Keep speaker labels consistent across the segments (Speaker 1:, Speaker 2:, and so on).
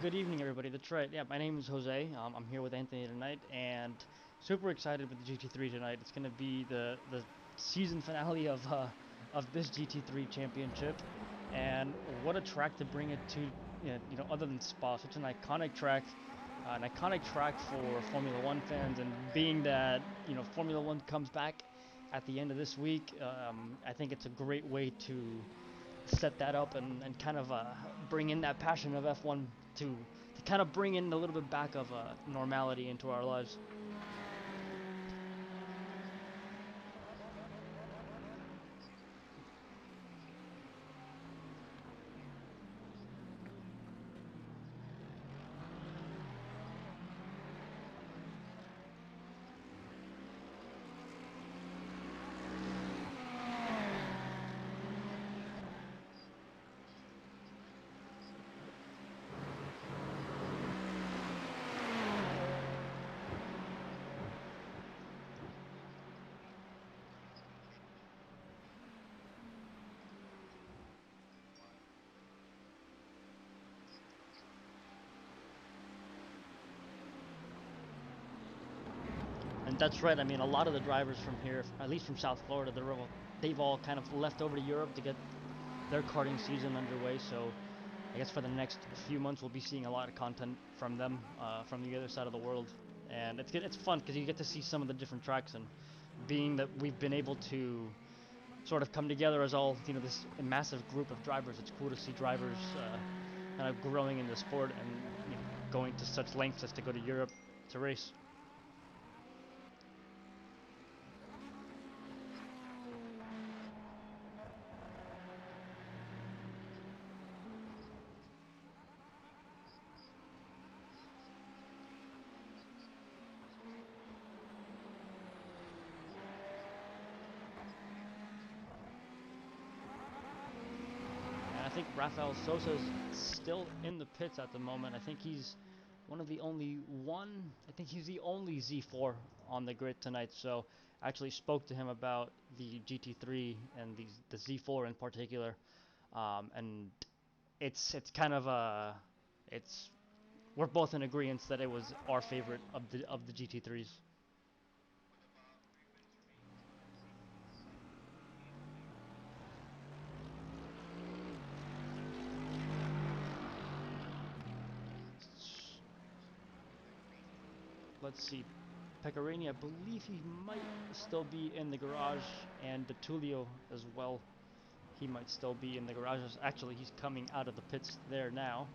Speaker 1: Good evening, everybody. That's right. Yeah, my name is Jose. I'm here with Anthony tonight, and super excited with the GT3 tonight. It's going to be the season finale of this GT3 Championship, and what a track to bring it to. Other than Spa, such an iconic track for Formula One fans, and being that Formula One comes back at the end of this week, I think it's a great way to set that up and kind of bring in that passion of F1 to kind of bring in a little bit back of normality into our lives. And that's right. I mean, a lot of the drivers from here, at least from South Florida, they've all kind of left over to Europe to get their karting season underway. So I guess for the next few months, we'll be seeing a lot of content from them, from the other side of the world. And it's fun because you get to see some of the different tracks. And being that we've been able to sort of come together as all, this massive group of drivers, it's cool to see drivers kind of growing in the sport and going to such lengths as to go to Europe to race. I think Rafael Sosa's still in the pits at the moment. I think he's the only Z4 on the grid tonight. So I actually spoke to him about the GT3 and the Z4 in particular, and it's kind of it's we're both in agreement that it was our favorite of the GT3s. Let's see. Pecorini, I believe he might still be in the garage, and Tullio as well. He might still be in the garage. Actually, he's coming out of the pits there now.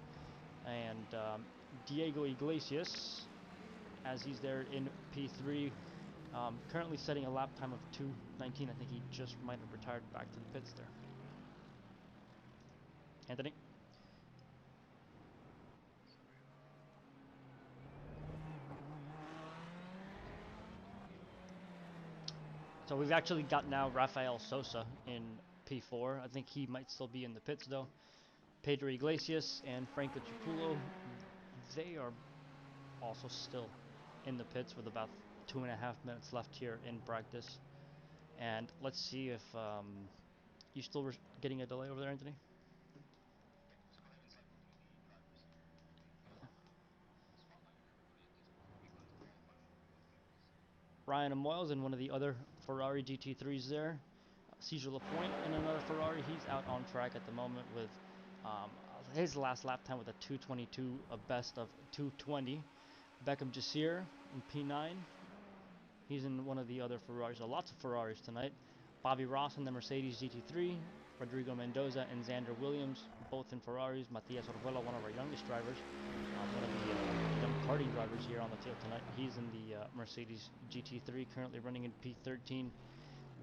Speaker 1: And Diego Iglesias, as he's there in P3, currently setting a lap time of 2:19. I think he just might have retired back to the pits there. Anthony? So we've actually got now Rafael Sosa in P4. I think he might still be in the pits though. Pedro Iglesias and Franco Cipulo, they are also still in the pits with about 2.5 minutes left here in practice. And let's see if you still getting a delay over there, Anthony? Ryan Amoyles in one of the other Ferrari GT3s there. Cesar Lapointe in another Ferrari. He's out on track at the moment with um, his last lap time with a 2:22, a best of 2:20. Beckham Jasir in P9. He's in one of the other Ferraris. So lots of Ferraris tonight. Bobby Ross in the Mercedes GT3. Rodrigo Mendoza and Xander Williams, both in Ferraris. Matias Orjuela, one of our youngest drivers, one of the young karting drivers here on the field tonight. He's in the Mercedes GT3, currently running in P13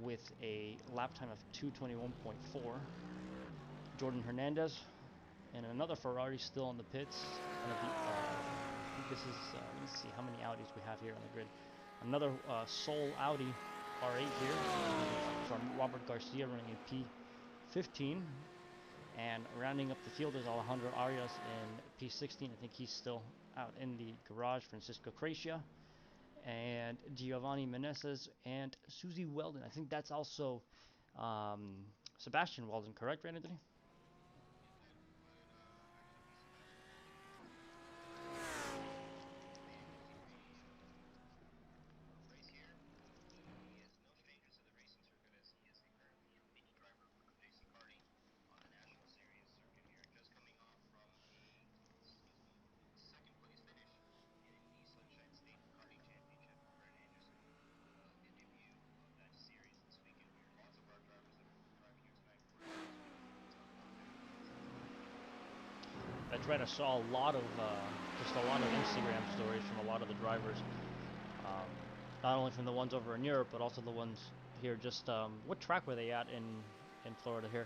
Speaker 1: with a lap time of 2:21.4. Jordan Hernandez and another Ferrari still in the pits. I think this is, let's see how many Audis we have here on the grid. Another Soul Audi R8 here from Robert Garcia running in P15. And rounding up the field is Alejandro Arias in P16. I think he's still out in the garage. Francisco Cracia and Giovanni Meneses and Susie Weldon. I think that's also Sebastian Weldon, correct, right, Anthony? thread, I saw just a lot of Instagram stories from a lot of the drivers, um, not only from the ones over in Europe, but also the ones here. Just what track were they at in Florida here?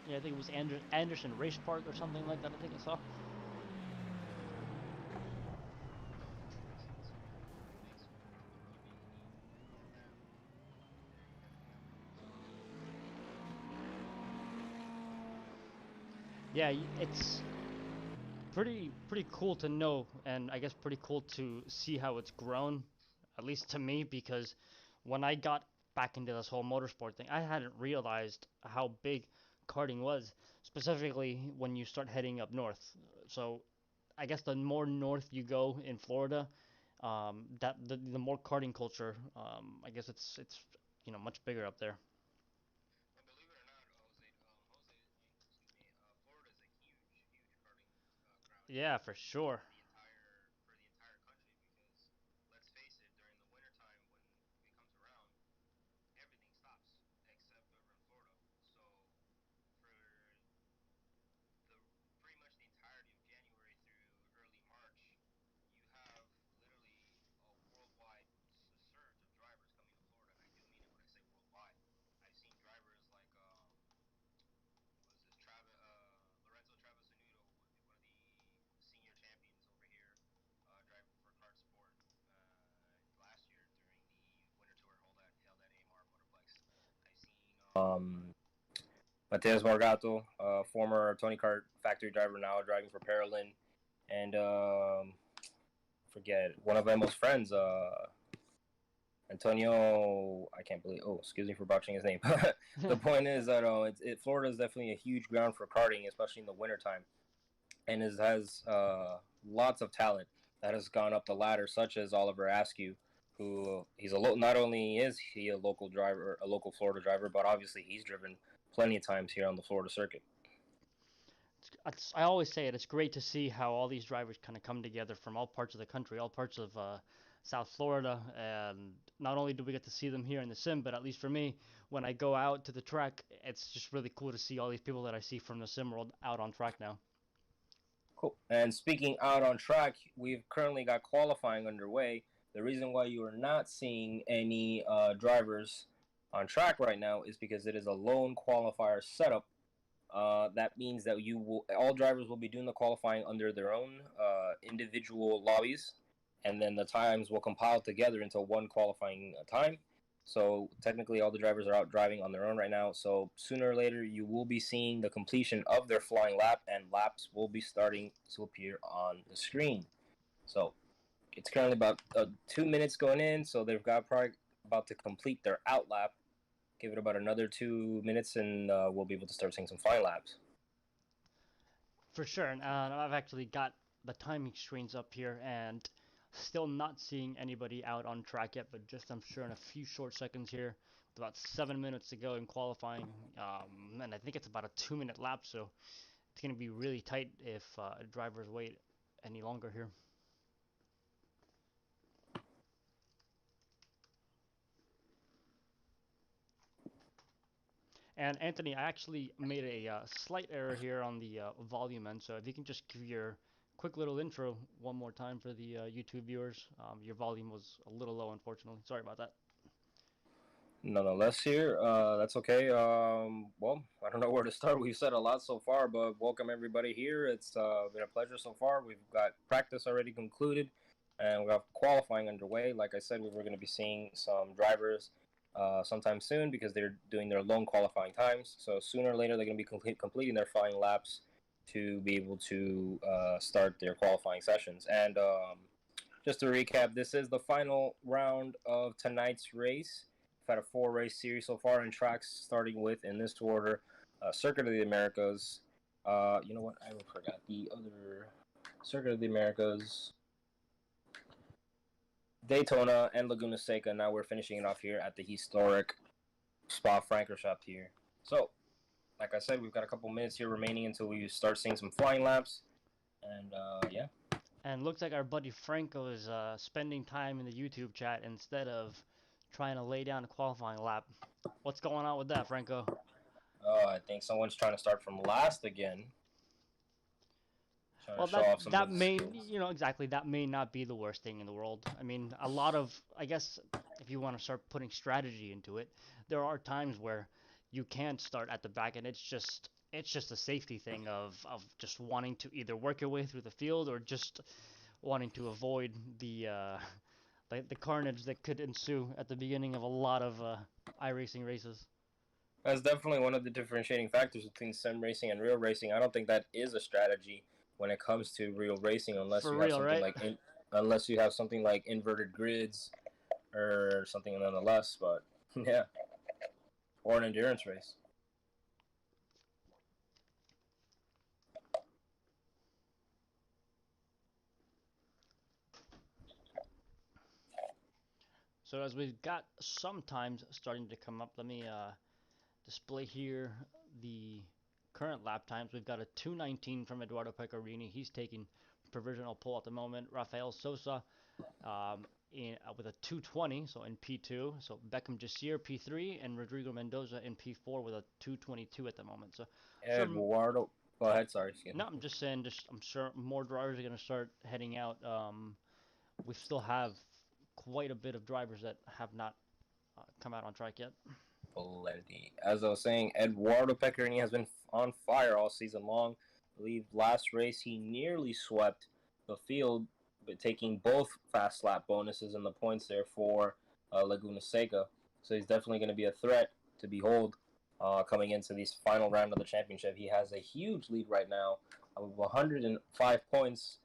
Speaker 1: Yeah, I think it was Anderson Race Park or something like that. I think I saw. Yeah, it's pretty cool to know, and I guess pretty cool to see how it's grown, at least to me, because when I got back into this whole motorsport thing, I hadn't realized how big karting was, specifically when you start heading up north. So I guess the more north you go in Florida, that the more karting culture. I guess it's much bigger up there. Yeah, for sure.
Speaker 2: Um, Mateus Morgato, former Tony Kart factory driver, now driving for Parolin, and forget one of Emo's friends, Antonio. I can't believe. Oh, excuse me for botching his name. The point is that Florida is definitely a huge ground for karting, especially in the wintertime, and has lots of talent that has gone up the ladder, such as Oliver Askew, who not only is he a local driver, a local Florida driver, but obviously he's driven plenty of times here on the Florida circuit.
Speaker 1: I always say it. It's great to see how all these drivers kind of come together from all parts of the country, all parts of South Florida, and not only do we get to see them here in the sim, but at least for me, when I go out to the track, it's just really cool to see all these people that I see from the sim world out on track now.
Speaker 2: Cool. And speaking out on track, we've currently got qualifying underway. The reason why you are not seeing any drivers on track right now is because it is a lone qualifier setup. That means that all drivers will be doing the qualifying under their own individual lobbies, and then the times will compile together into one qualifying time. So technically, all the drivers are out driving on their own right now. So sooner or later, you will be seeing the completion of their flying lap, and laps will be starting to appear on the screen. So it's currently about 2 minutes going in. So they've got probably about to complete their out lap. Give it about another 2 minutes, and we'll be able to start seeing some flying laps.
Speaker 1: For sure, and I've actually got the timing screens up here, and still not seeing anybody out on track yet, but just I'm sure in a few short seconds here, with about 7 minutes to go in qualifying, and I think it's about a 2 minute lap, so it's going to be really tight if drivers wait any longer here. And Anthony, I actually made a slight error here on the volume end, so if you can just give your quick little intro one more time for the YouTube viewers. Your volume was a little low, unfortunately. Sorry about that.
Speaker 2: Nonetheless, here, that's okay. Well, I don't know where to start. We've said a lot so far, but welcome everybody here. It's been a pleasure so far. We've got practice already concluded, and we have qualifying underway. Like I said, we were going to be seeing some drivers sometime soon because they're doing their lone qualifying times. So sooner or later, they're going to be completing their flying laps to be able to start their qualifying sessions. And just to recap, this is the final round of tonight's race. We've had a 4 race series so far in tracks, starting with, in this order, Circuit of the Americas. You know what? I forgot the other Circuit of the Americas, Daytona, and Laguna Seca. Now we're finishing it off here at the historic SPA Francorchamps here. So, like I said, we've got a couple minutes here remaining until we start seeing some flying laps. And yeah.
Speaker 1: And looks like our buddy Franco is spending time in the YouTube chat instead of trying to lay down a qualifying lap. What's going on with that, Franco?
Speaker 2: Oh, I think someone's trying to start from last again. Trying
Speaker 1: Well,
Speaker 2: to show
Speaker 1: that
Speaker 2: off some
Speaker 1: that
Speaker 2: of the
Speaker 1: may,
Speaker 2: skills.
Speaker 1: exactly, that may not be the worst thing in the world. I mean, a lot of, I guess, if you want to start putting strategy into it, there are times where you can't start at the back, and it's just a safety thing of just wanting to either work your way through the field or just wanting to avoid the carnage that could ensue at the beginning of a lot of iRacing races.
Speaker 2: That's definitely one of the differentiating factors between sim racing and real racing. I don't think that is a strategy when it comes to real racing,
Speaker 1: For real, right?
Speaker 2: unless you have something like inverted grids or something nonetheless. But yeah, or an endurance race.
Speaker 1: So as we've got some times starting to come up, let me display here the current lap times. We've got a 2:19 from Eduardo Pecorini. He's taking provisional pole at the moment. Rafael Sosa with a 2:20, so in P2. So Beckham Jasir P3 and Rodrigo Mendoza in P4 with a 2:22 at the moment. So I'm sure.
Speaker 2: Eduardo, go ahead. Sorry, excuse
Speaker 1: No,
Speaker 2: me.
Speaker 1: I'm just saying. Just I'm sure more drivers are going to start heading out. We still have quite a bit of drivers that have not come out on track yet.
Speaker 2: Plenty. As I was saying, Eduardo Pecorini has been on fire all season long. I believe last race he nearly swept the field, but taking both fast lap bonuses and the points there for Laguna Seca. So he's definitely going to be a threat to behold coming into this final round of the championship. He has a huge lead right now of 105 points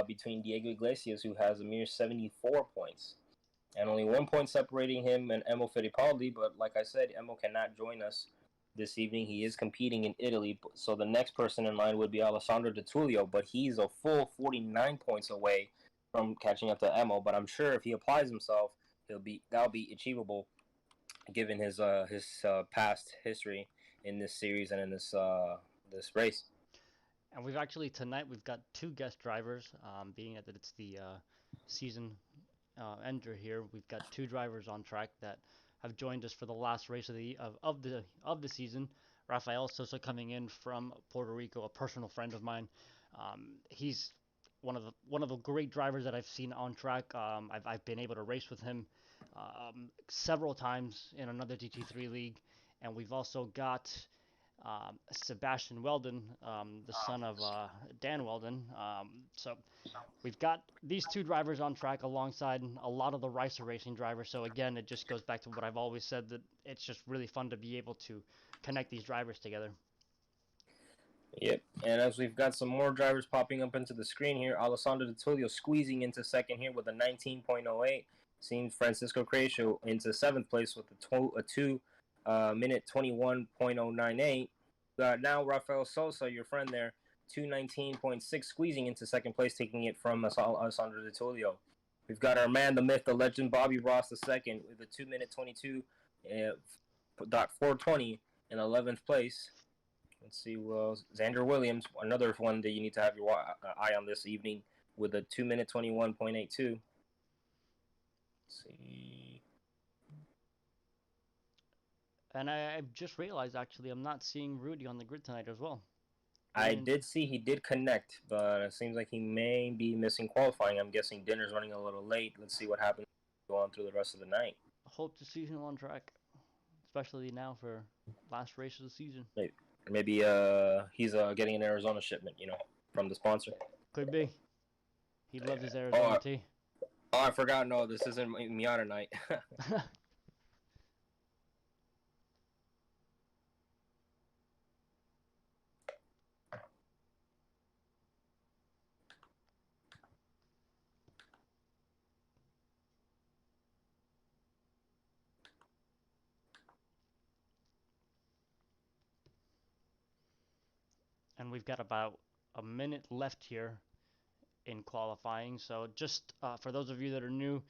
Speaker 2: between Diego Iglesias, who has a mere 74 points and only 1 point separating him and Emo Fittipaldi. But like I said, Emo cannot join us this evening. He is competing in Italy, so the next person in line would be Alessandro De Tullio, but he's a full 49 points away from catching up to Emo. But I'm sure if he applies himself, that'll be achievable given his past history in this series and in this race.
Speaker 1: And we've actually tonight we've got two guest drivers. Being that it's the season ender here, we've got two drivers on track that have joined us for the last race of the season. Rafael Sosa coming in from Puerto Rico, a personal friend of mine. He's one of the great drivers that I've seen on track. I've been able to race with him several times in another GT3 league, and we've also got Sebastian Weldon, the son of Dan Weldon. So we've got these two drivers on track alongside a lot of the iRysa racing drivers. So again, it just goes back to what I've always said, that it's just really fun to be able to connect these drivers together.
Speaker 2: Yep. And as we've got some more drivers popping up into the screen here, Alessandro De Tullio squeezing into second here with a 19.08. Seeing Francisco Crecio into seventh place with a 2 minute 21.098. Now Rafael Sosa, your friend there, 2:19.6, squeezing into second place, taking it from Alessandro De Tullio. We've got our man, the myth, the legend, Bobby Ross the second with a 2 minute 22.420 in 11th place. Let's see. Well, Xander Williams, another one that you need to have your eye on this evening with a 2 minute 21.82. Let's see.
Speaker 1: And I've just realized actually I'm not seeing Rudy on the grid tonight as well.
Speaker 2: I did see he did connect, but it seems like he may be missing qualifying. I'm guessing dinner's running a little late. Let's see what happens going through the rest of the night.
Speaker 1: Hope to see him on track, especially now for last race of the season.
Speaker 2: Maybe he's getting an Arizona shipment, from the sponsor.
Speaker 1: Could be. He loves his
Speaker 2: Oh,
Speaker 1: Arizona tea.
Speaker 2: I forgot. No, this isn't Miata night.
Speaker 1: And we've got about a minute left here in qualifying. So just for those of you that are new,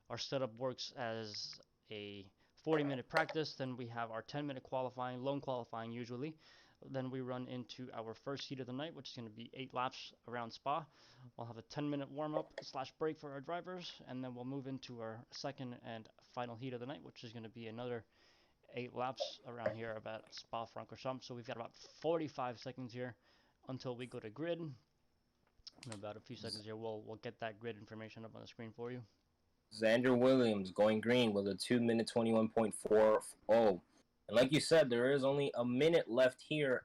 Speaker 1: our setup works as a 40-minute practice. Then we have our 10-minute qualifying, lone qualifying usually. Then we run into our first heat of the night, which is going to be 8 laps around Spa. We'll have a 10-minute warm-up / break for our drivers, and then we'll move into our second and final heat of the night, which is going to be another 8 laps around here about SPA Francorchamps. So we've got about 45 seconds here until we go to grid. In about a few seconds here, we'll get that grid information up on the screen for you.
Speaker 2: Xander Williams going green with a 2-minute 21.40. And like you said, there is only a minute left here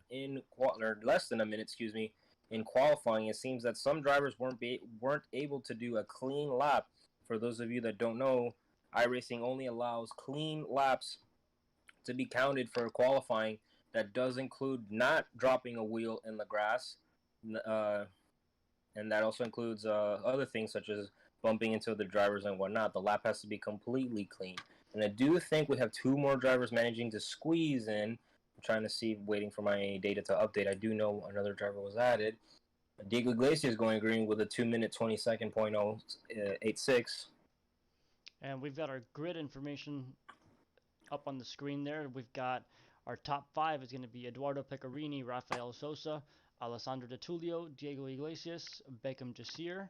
Speaker 2: or less than a minute, excuse me, in qualifying. It seems that some drivers weren't able to do a clean lap. For those of you that don't know, iRacing only allows clean laps to be counted for qualifying. That does include not dropping a wheel in the grass, and that also includes other things such as bumping into the drivers and whatnot. The lap has to be completely clean. And I do think we have 2 more drivers managing to squeeze in. I'm trying to see, waiting for my data to update. I do know another driver was added. Diego Iglesias going green with a 2-minute 20-second .086.
Speaker 1: And we've got our grid information up on the screen there. We've got our top 5 is going to be Eduardo Pecorini, Rafael Sosa, Alessandro De Tullio, Diego Iglesias, Beckham Jasir,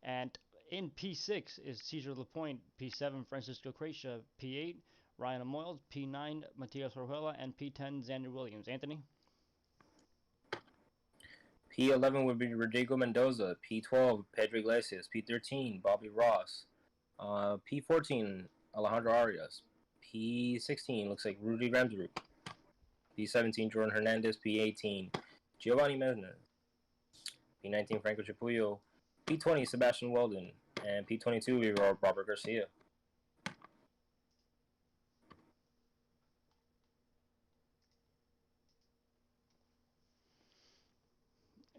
Speaker 1: and in P6 is Cesar Lapointe, P7 Francisco Crecia, P8 Ryan Amoyles, P9 Matias Rojuela, and P10 Xander Williams. Anthony?
Speaker 2: P11 would be Rodrigo Mendoza, P12 Pedro Iglesias, P13 Bobby Ross, P14 Alejandro Arias, P16 looks like Rudy Ramsrud, P17 Jordan Hernandez, P18 Giovanni Mezner, P19 Franco Chapullo, P20 Sebastian Weldon, and P22 we were Robert Garcia.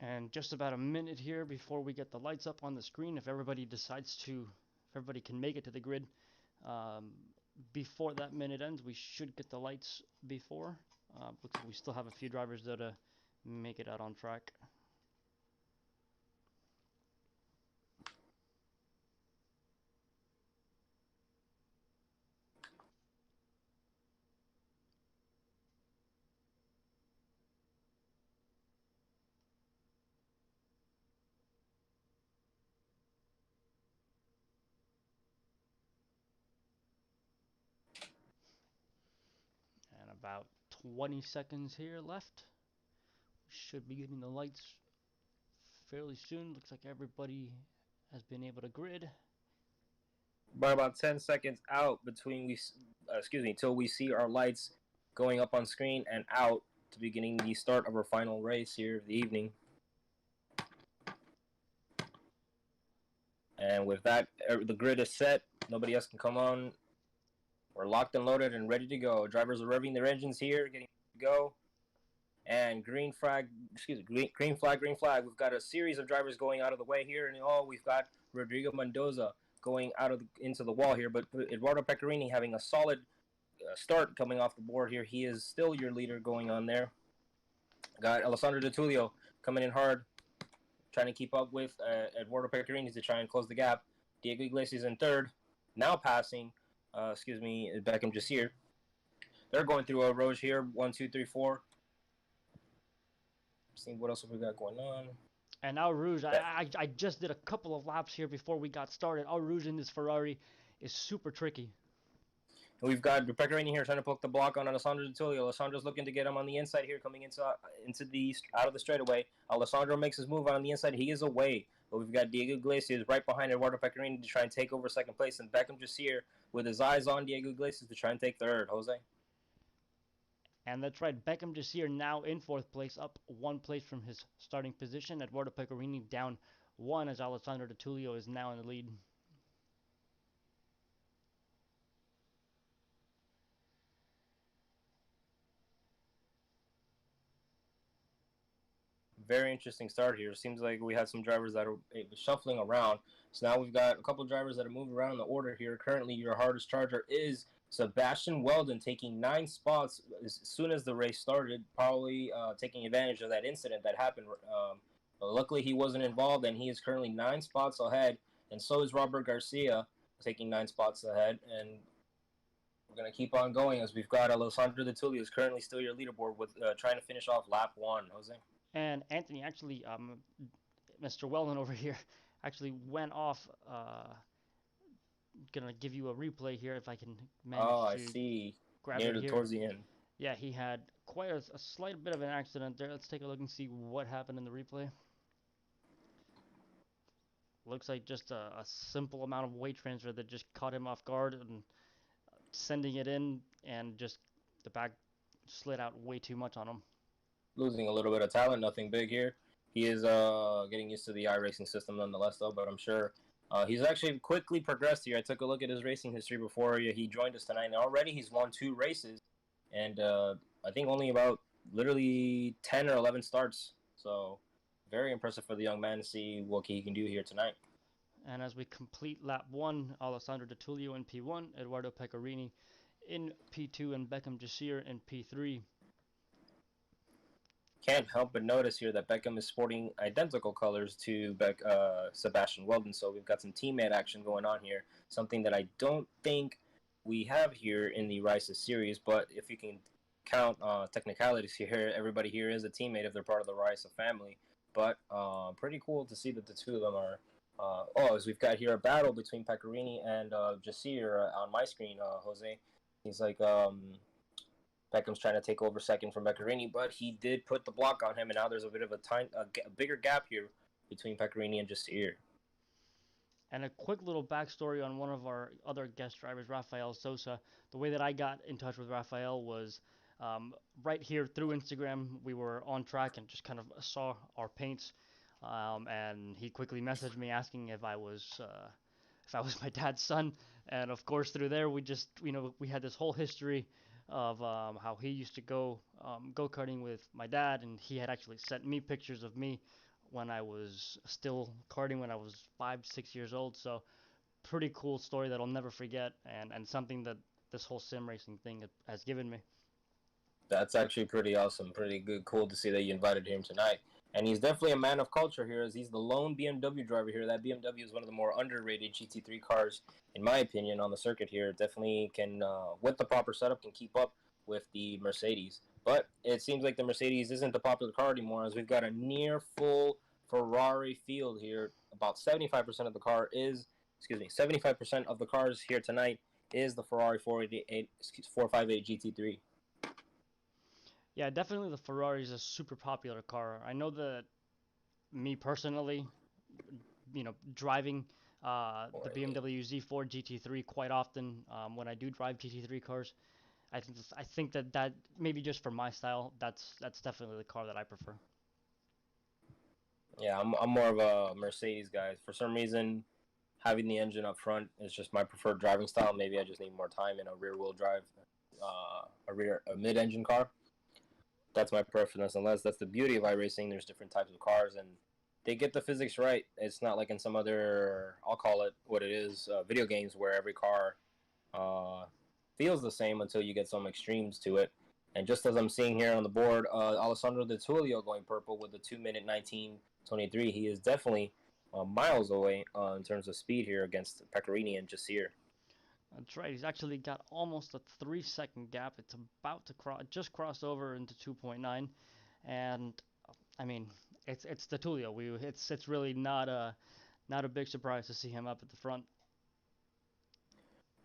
Speaker 1: And just about a minute here before we get the lights up on the screen. If everybody can make it to the grid before that minute ends, we should get the lights before. Looks like we still have a few drivers that make it out on track. And about 20 seconds here left. We should be getting the lights fairly soon. Looks like everybody has been able to grid.
Speaker 2: By about 10 seconds out till we see our lights going up on screen and out to beginning the start of our final race here of the evening. And with that, the grid is set. Nobody else can come on. We're locked and loaded and ready to go. Drivers are revving their engines here, getting to go. And green flag. We've got a series of drivers going out of the way here, and we've got Rodrigo Mendoza going into the wall here, but Eduardo Pecorini having a solid start coming off the board here. He is still your leader going on there. Got Alessandro De Tullio coming in hard, trying to keep up with Eduardo Pecorini to try and close the gap. Diego Iglesias in third, now passing, Beckham Jasir. They're going through a Rouge here, 1, 2, 3, 4. Seeing what else have we got going on.
Speaker 1: And now Rouge, I just did a couple of laps here before we got started. Our Rouge in this Ferrari is super tricky.
Speaker 2: And we've got Pecorini here trying to poke the block on Alessandro De Tullio. Alessandro's looking to get him on the inside here, coming out of the straightaway. Alessandro makes his move on the inside. He is away. But we've got Diego Iglesias right behind Eduardo Pecorini to try and take over second place. And Beckham Jasir with his eyes on Diego Iglesias to try and take third. Jose?
Speaker 1: And that's right, Beckham Jasir now in fourth place, up 1 place from his starting position. Eduardo Pecorini down 1 as Alessandro De Tullio is now in the lead.
Speaker 2: Very interesting start here. Seems like we had some drivers that are shuffling around. So now we've got a couple of drivers that are moving around in the order here. Currently, your hardest charger is Sebastian Weldon, taking 9 spots as soon as the race started, probably taking advantage of that incident that happened. But luckily, he wasn't involved, and he is currently 9 spots ahead. And so is Robert Garcia, taking 9 spots ahead. And we're going to keep on going as we've got Alessandro De Tullio is currently still your leaderboard with trying to finish off lap 1. Jose?
Speaker 1: And Anthony, actually, Mr. Weldon over here actually went off. Gonna give you a replay here if I can manage
Speaker 2: I see.
Speaker 1: grab it here.
Speaker 2: towards the end.
Speaker 1: Yeah, he had quite a slight bit of an accident there. Let's take a look and see what happened in the replay. Looks like just a simple amount of weight transfer that just caught him off guard and sending it in, and just the back slid out way too much on him.
Speaker 2: Losing a little bit of talent, nothing big here. He is getting used to the iRacing system nonetheless, though, but I'm sure he's actually quickly progressed here. I took a look at his racing history before he joined us tonight, and already he's won 2 races, and I think only about literally 10 or 11 starts. So very impressive for the young man to see what he can do here tonight.
Speaker 1: And as we complete lap 1, Alessandro Di Tullio in P1, Eduardo Pecorini in P2, and Beckham Jasir in P3.
Speaker 2: Can't help but notice here that Beckham is sporting identical colors to Sebastian Weldon, so we've got some teammate action going on here, something that I don't think we have here in the iRysa series, but if you can count technicalities here, everybody here is a teammate if they're part of the iRysa family, but pretty cool to see that the two of them are, as we've got here a battle between Pecorini and Jasir on my screen, Jose. He's like, Beckham's trying to take over second from Pecorini, but he did put the block on him, and now there's a bit of a bigger gap here between Pecorini and Jasir.
Speaker 1: And a quick little backstory on one of our other guest drivers, Rafael Sosa. The way that I got in touch with Rafael was right here through Instagram. We were on track and just kind of saw our paints, and he quickly messaged me asking if I was my dad's son. And of course, through there, we just we had this whole history of how he used to go-karting with my dad, and he had actually sent me pictures of me when I was still karting when I was 5-6 years old. So pretty cool story that I'll never forget, and something that this whole sim racing thing has given me.
Speaker 2: That's actually pretty awesome, pretty good, cool to see that you invited him tonight. And he's definitely a man of culture here, as he's the lone BMW driver here. That BMW is one of the more underrated GT3 cars, in my opinion, on the circuit here. Definitely can, with the proper setup, can keep up with the Mercedes. But it seems like the Mercedes isn't the popular car anymore, as we've got a near full Ferrari field here. About 75% of the car is, 75% of the cars here tonight is the Ferrari 458 GT3.
Speaker 1: Yeah, definitely the Ferrari is a super popular car. I know that me personally, driving the BMW Z4 GT3 quite often, when I do drive GT3 cars, I think that maybe just for my style, that's definitely the car that I prefer.
Speaker 2: Yeah, I'm more of a Mercedes guy. For some reason, having the engine up front is just my preferred driving style. Maybe I just need more time in a rear-wheel drive, a mid-engine car. That's my preference. Unless that's the beauty of iRacing. There's different types of cars, and they get the physics right. It's not like in some other, I'll call it what it is, video games where every car feels the same until you get some extremes to it. And just as I'm seeing here on the board, Alessandro Di Tullio going purple with the 2-minute 19:23. He is definitely miles away in terms of speed here against Pecorini and Jasir.
Speaker 1: That's right. He's actually got almost a 3-second gap. It's about to just cross over into 2.9, and I mean, it's Di Tullio. It's really not a big surprise to see him up at the front.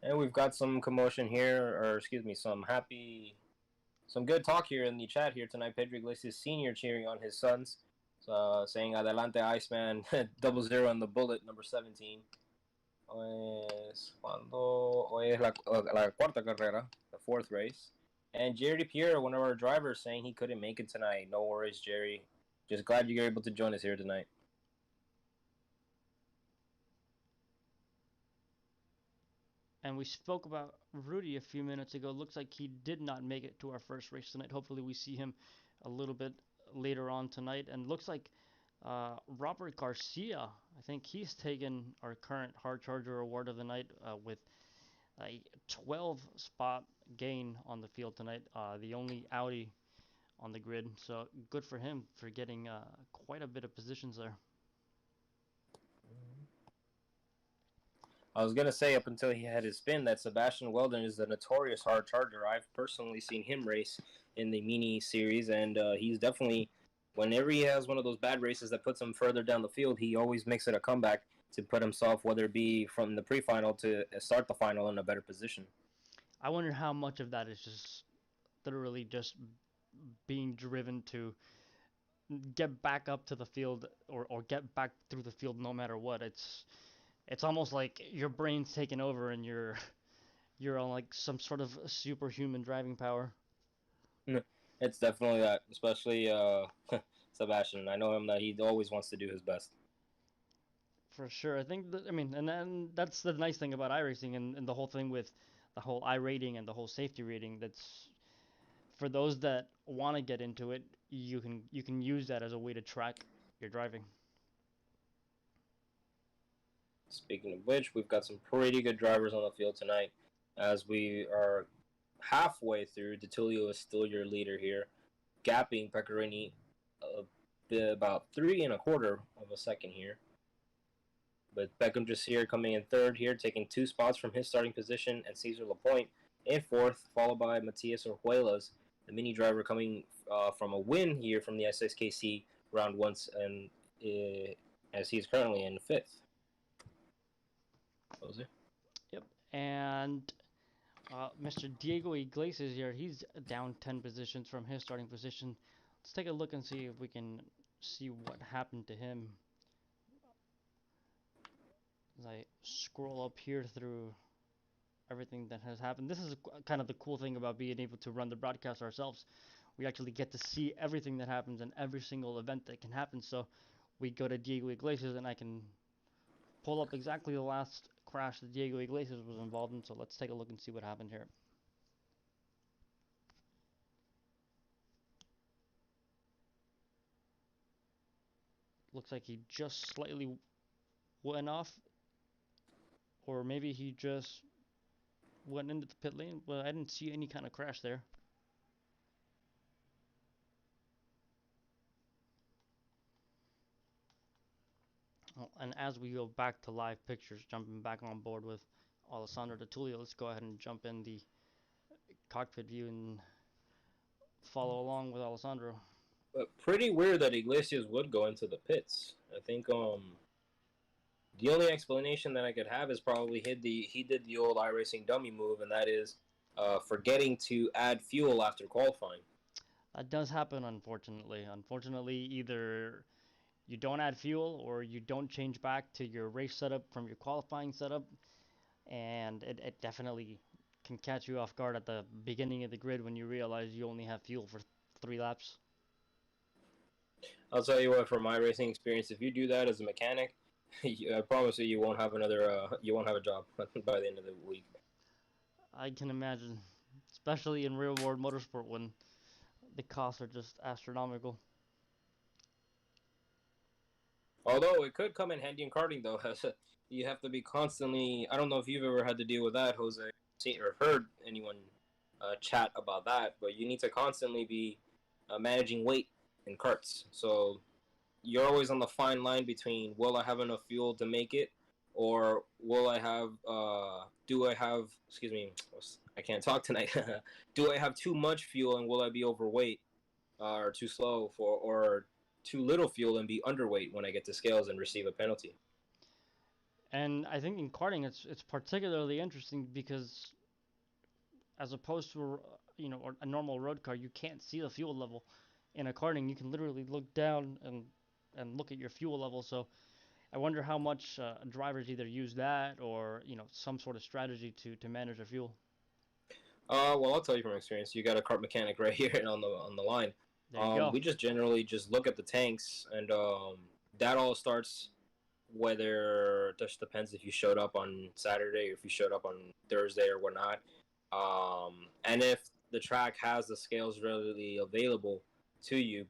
Speaker 2: And we've got some commotion here, or some good talk here in the chat here tonight. Pedro Iglesias Sr. cheering on his sons, saying Adelante Iceman, 00 on the bullet, number 17. Hoy es la cuarta carrera, the 4th race. And Jerry Pierre, one of our drivers, saying he couldn't make it tonight. No worries, Jerry. Just glad you're able to join us here tonight.
Speaker 1: And we spoke about Rudy a few minutes ago. Looks like he did not make it to our first race tonight. Hopefully we see him a little bit later on tonight. And looks like Robert Garcia, I think he's taken our current Hard Charger Award of the night with a 12-spot gain on the field tonight. The only Audi on the grid. So good for him for getting quite a bit of positions there.
Speaker 2: I was going to say up until he had his spin that Sebastian Weldon is the notorious hard charger. I've personally seen him race in the Mini Series, and he's definitely, whenever he has one of those bad races that puts him further down the field, he always makes it a comeback to put himself, whether it be from the pre-final to start the final, in a better position.
Speaker 1: I wonder how much of that is just literally just being driven to get back up to the field or get back through the field no matter what. It's almost like your brain's taken over and you're on like some sort of superhuman driving power.
Speaker 2: It's definitely that, especially Sebastian. I know him that he always wants to do his best.
Speaker 1: For sure. I think that, I mean, and then that's the nice thing about iRacing and the whole thing with the whole iRating and the whole safety rating. That's for those that want to get into it, you can use that as a way to track your driving.
Speaker 2: Speaking of which, we've got some pretty good drivers on the field tonight. As we are halfway through, DeTulio is still your leader here, gapping Pecorini about 3.25 of a second here. But Beckham just here coming in third here, taking 2 spots from his starting position, and Cesar Lapointe in fourth, followed by Matias Orjuelas, the mini driver coming from a win here from the SSKC round once, and as he's currently in fifth. Jose?
Speaker 1: Yep. And Mr. Diego Iglesias here, he's down 10 positions from his starting position. Let's take a look and see if we can see what happened to him. As I scroll up here through everything that has happened. This is kind of the cool thing about being able to run the broadcast ourselves. We actually get to see everything that happens in every single event that can happen. So we go to Diego Iglesias and I can pull up exactly the last crash that Diego Iglesias was involved in. So let's take a look and see what happened here. Looks like he just slightly went off, or maybe he just went into the pit lane, but I didn't see any kind of crash there. Oh, and as we go back to live pictures, jumping back on board with Alessandro DeTulio, let's go ahead and jump in the cockpit view and follow along with Alessandro.
Speaker 2: But pretty weird that Iglesias would go into the pits. I think the only explanation that I could have is probably he did the old iRacing dummy move, and that is forgetting to add fuel after qualifying.
Speaker 1: That does happen, unfortunately. Unfortunately, either you don't add fuel or you don't change back to your race setup from your qualifying setup, and it definitely can catch you off guard at the beginning of the grid when you realize you only have fuel for 3 laps.
Speaker 2: I'll tell you what, from my racing experience, if you do that as a mechanic, I promise you won't have you won't have a job by the end of the week.
Speaker 1: I can imagine, especially in real world motorsport when the costs are just astronomical.
Speaker 2: Although it could come in handy in karting, though, you have to be constantly. I don't know if you've ever had to deal with that, Jose, or heard anyone chat about that, but you need to constantly be managing weight in karts. So you're always on the fine line between will I have enough fuel to make it, or will I have do I have excuse me, I can't talk tonight. Do I have too much fuel and will I be overweight or too slow for or too little fuel and be underweight when I get to scales and receive a penalty?
Speaker 1: And I think in karting it's particularly interesting because as opposed to a normal road car, you can't see the fuel level. In a karting, you can literally look down and look at your fuel level. So I wonder how much drivers either use that or some sort of strategy to manage their fuel.
Speaker 2: Well, I'll tell you from experience. You got a kart mechanic right here on the line.
Speaker 1: There you go.
Speaker 2: We just generally just look at the tanks, and that all starts whether it just depends if you showed up on Saturday or if you showed up on Thursday or whatnot. And if the track has the scales readily available to you.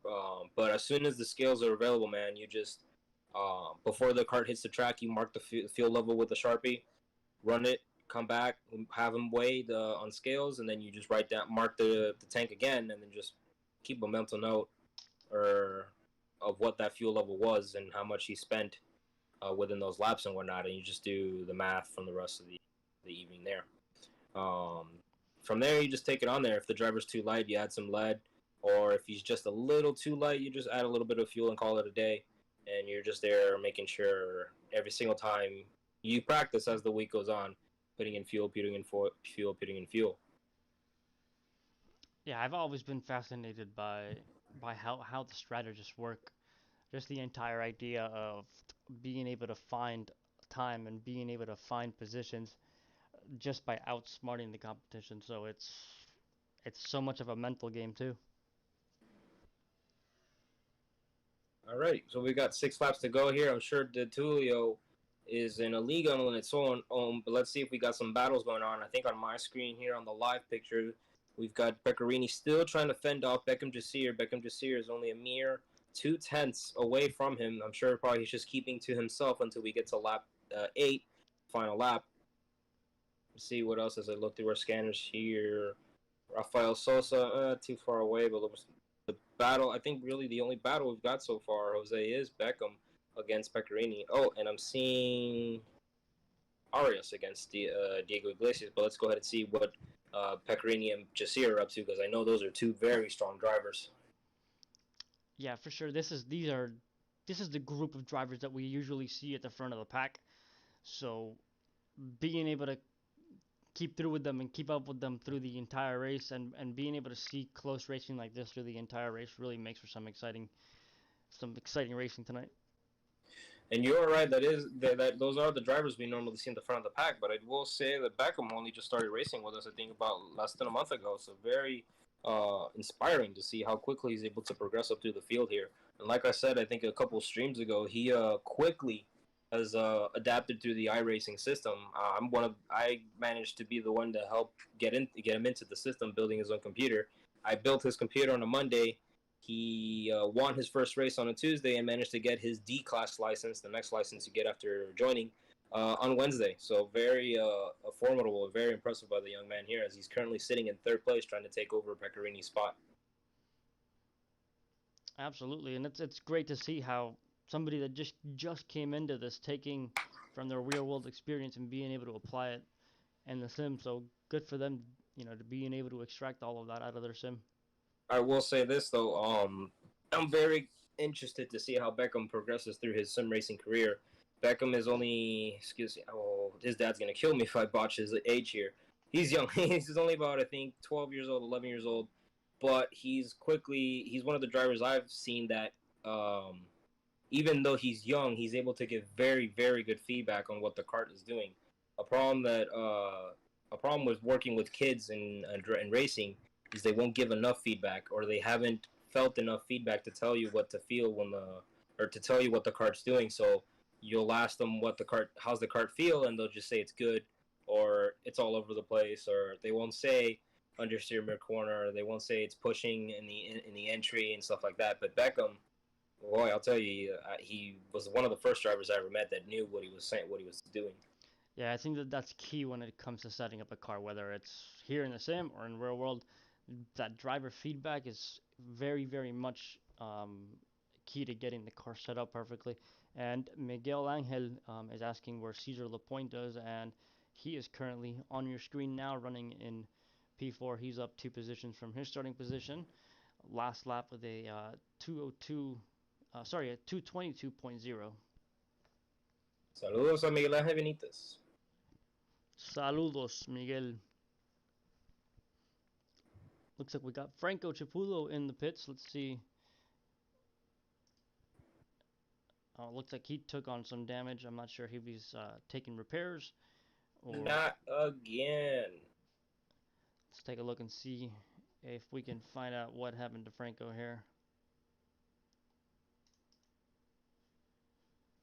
Speaker 2: But as soon as the scales are available, man, you just before the cart hits the track, you mark the fuel level with a Sharpie, run it, come back, have them weighed on scales, and then you just write down, mark the tank again, and then just keep a mental note or of what that fuel level was and how much he spent within those laps and whatnot, and you just do the math from the rest of the evening there. From there, you just take it on there. If the driver's too light, you add some lead, or if he's just a little too light, you just add a little bit of fuel and call it a day. And you're just there making sure every single time you practice as the week goes on, putting in fuel, putting in fuel.
Speaker 1: Yeah, I've always been fascinated by how the strategists work. Just the entire idea of being able to find time and being able to find positions just by outsmarting the competition. So it's so much of a mental game too.
Speaker 2: All right, so we got 6 laps to go here. I'm sure Detulio is in a league on its own, but let's see if we got some battles going on. I think on my screen here on the live picture, we've got Beccarini still trying to fend off Beckham Jasir. Beckham Jasir is only a mere 2 tenths away from him. I'm sure probably he's just keeping to himself until we get to lap 8, final lap. Let's see what else as I look through our scanners here. Rafael Sosa, too far away, but the battle, I think really the only battle we've got so far, Jose, is Beckham against Peccarini. Oh, and I'm seeing Arias against Diego Iglesias, but let's go ahead and see what Peccarini and Jasir are up to, because I know those are two very strong drivers.
Speaker 1: Yeah, for sure. This is the group of drivers that we usually see at the front of the pack. So being able to keep through with them and keep up with them through the entire race and being able to see close racing like this through the entire race really makes for some exciting racing tonight.
Speaker 2: And you're right. That those are the drivers we normally see in the front of the pack. But I will say that Beckham only just started racing with us. I think about less than a month ago. So very inspiring to see how quickly he's able to progress up through the field here. And like I said, I think a couple of streams ago, he quickly has adapted through the iRacing system. I managed to be the one to help get him into the system, building his own computer. I built his computer on a Monday. He won his first race on a Tuesday and managed to get his D class license, the next license you get after joining, on Wednesday. So very formidable, very impressive by the young man here, as he's currently sitting in third place, trying to take over Peccarini's spot.
Speaker 1: Absolutely, and it's great to see how somebody that just came into this, taking from their real world experience and being able to apply it in the sim. So good for them, to being able to extract all of that out of their sim.
Speaker 2: I will say this though, I'm very interested to see how Beckham progresses through his sim racing career. Beckham is only, excuse me, oh, his dad's gonna kill me if I botch his age here. He's young. He's only about, I think, 12 years old, 11 years old, but he's one of the drivers I've seen that, even though he's young, he's able to give very, very good feedback on what the cart is doing. A problem that a problem with working with kids in racing is they won't give enough feedback, or they haven't felt enough feedback to tell you what to feel or to tell you what the cart's doing. So you'll ask them how's the cart feel, and they'll just say it's good, or it's all over the place, or they won't say understeer mid corner, or they won't say it's pushing in the entry and stuff like that. But Beckham, boy, I'll tell you, he was one of the first drivers I ever met that knew what he was saying, what he was doing.
Speaker 1: Yeah, I think that that's key when it comes to setting up a car, whether it's here in the sim or in real world. That driver feedback is very, very much key to getting the car set up perfectly. And Miguel Angel is asking where Cesar Lapointe is, and he is currently on your screen now running in P4. He's up 2 positions from his starting position. Last lap with a 202, a 222.0.
Speaker 2: Saludos a Miguel Ángel Benítez.
Speaker 1: Saludos, Miguel. Looks like we got Franco Chipulo in the pits. Let's see. Looks like he took on some damage. I'm not sure if he's taking repairs or.
Speaker 2: Not again.
Speaker 1: Let's take a look and see if we can find out what happened to Franco here.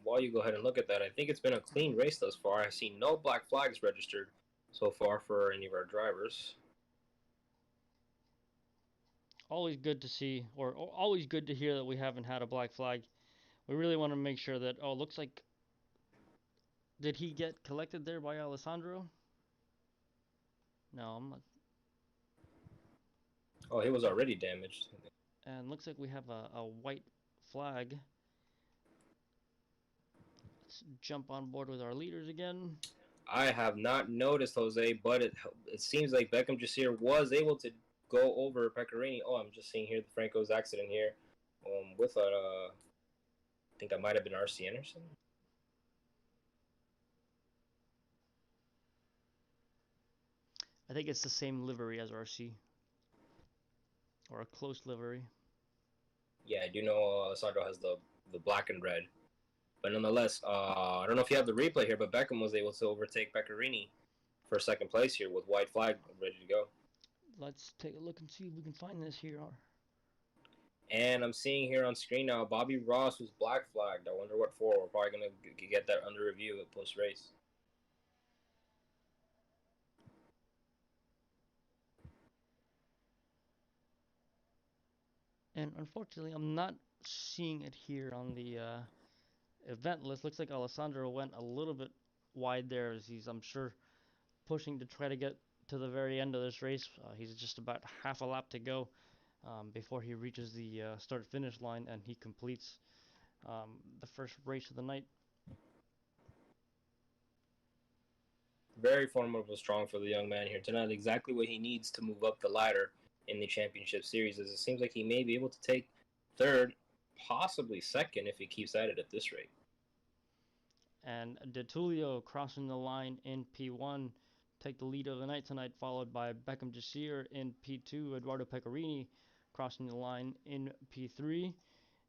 Speaker 2: While you go ahead and look at that, I think it's been a clean race thus far. I've seen no black flags registered so far for any of our drivers.
Speaker 1: Always good to see, or always good to hear that we haven't had a black flag. We really want to make sure that. Oh, looks like. Did he get collected there by Alessandro? No, I'm not.
Speaker 2: Oh, he was already damaged.
Speaker 1: And looks like we have a white flag. Let's jump on board with our leaders again.
Speaker 2: I have not noticed, Jose, but it seems like Beckham Jasir was able to go over Peccarini. Oh, I'm just seeing here the Franco's accident here, with a, I think that might have been RC Anderson.
Speaker 1: I think it's the same livery as RC. or a close livery.
Speaker 2: Yeah, I do know Alessandro has the black and red. But nonetheless, I don't know if you have the replay here, but Beckham was able to overtake Beccarini for second place here with white flag ready to go.
Speaker 1: Let's take a look and see if we can find this here.
Speaker 2: And I'm seeing here on screen now Bobby Ross was black flagged. I wonder what for. We're probably going to get that under review at post race.
Speaker 1: And unfortunately, I'm not seeing it here on the event list. Looks like Alessandro went a little bit wide there as he's, I'm sure, pushing to try to get to the very end of this race. He's just about half a lap to go before he reaches the start-finish line and he completes the first race of the night.
Speaker 2: Very formidable, strong for the young man here tonight. Exactly what he needs to move up the ladder in the championship series, as it seems like he may be able to take third, possibly second, if he keeps at it at this rate.
Speaker 1: And De Tullio crossing the line in P1, take the lead of the night tonight, followed by Beckham Jasir in P2, Eduardo Pecorini crossing the line in P3,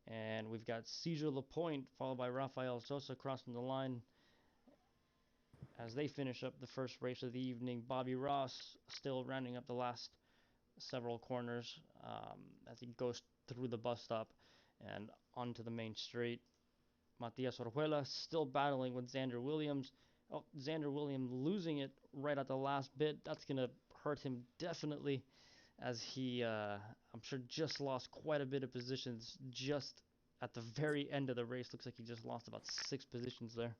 Speaker 1: and we've got Cesar Lapointe followed by Rafael Sosa crossing the line as they finish up the first race of the evening. Bobby Ross still rounding up the last several corners as he goes through the bus stop and onto the main straight. Matias Orjuela still battling with Xander Williams. Oh, Xander Williams losing it right at the last bit. That's going to hurt him definitely as he, I'm sure, just lost quite a bit of positions just at the very end of the race. Looks like he just lost about 6 positions there.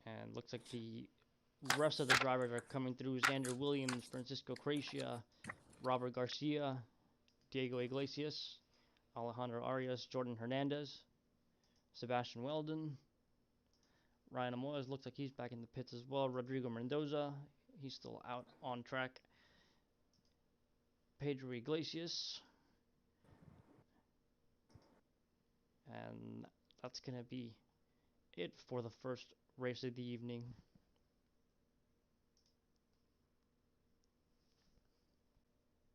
Speaker 1: And looks like the rest of the drivers are coming through. Xander Williams, Francisco Cracia, Robert Garcia, Diego Iglesias, Alejandro Arias, Jordan Hernandez, Sebastian Weldon, Ryan Amoyes looks like he's back in the pits as well. Rodrigo Mendoza, he's still out on track. Pedro Iglesias. And that's going to be it for the first race of the evening.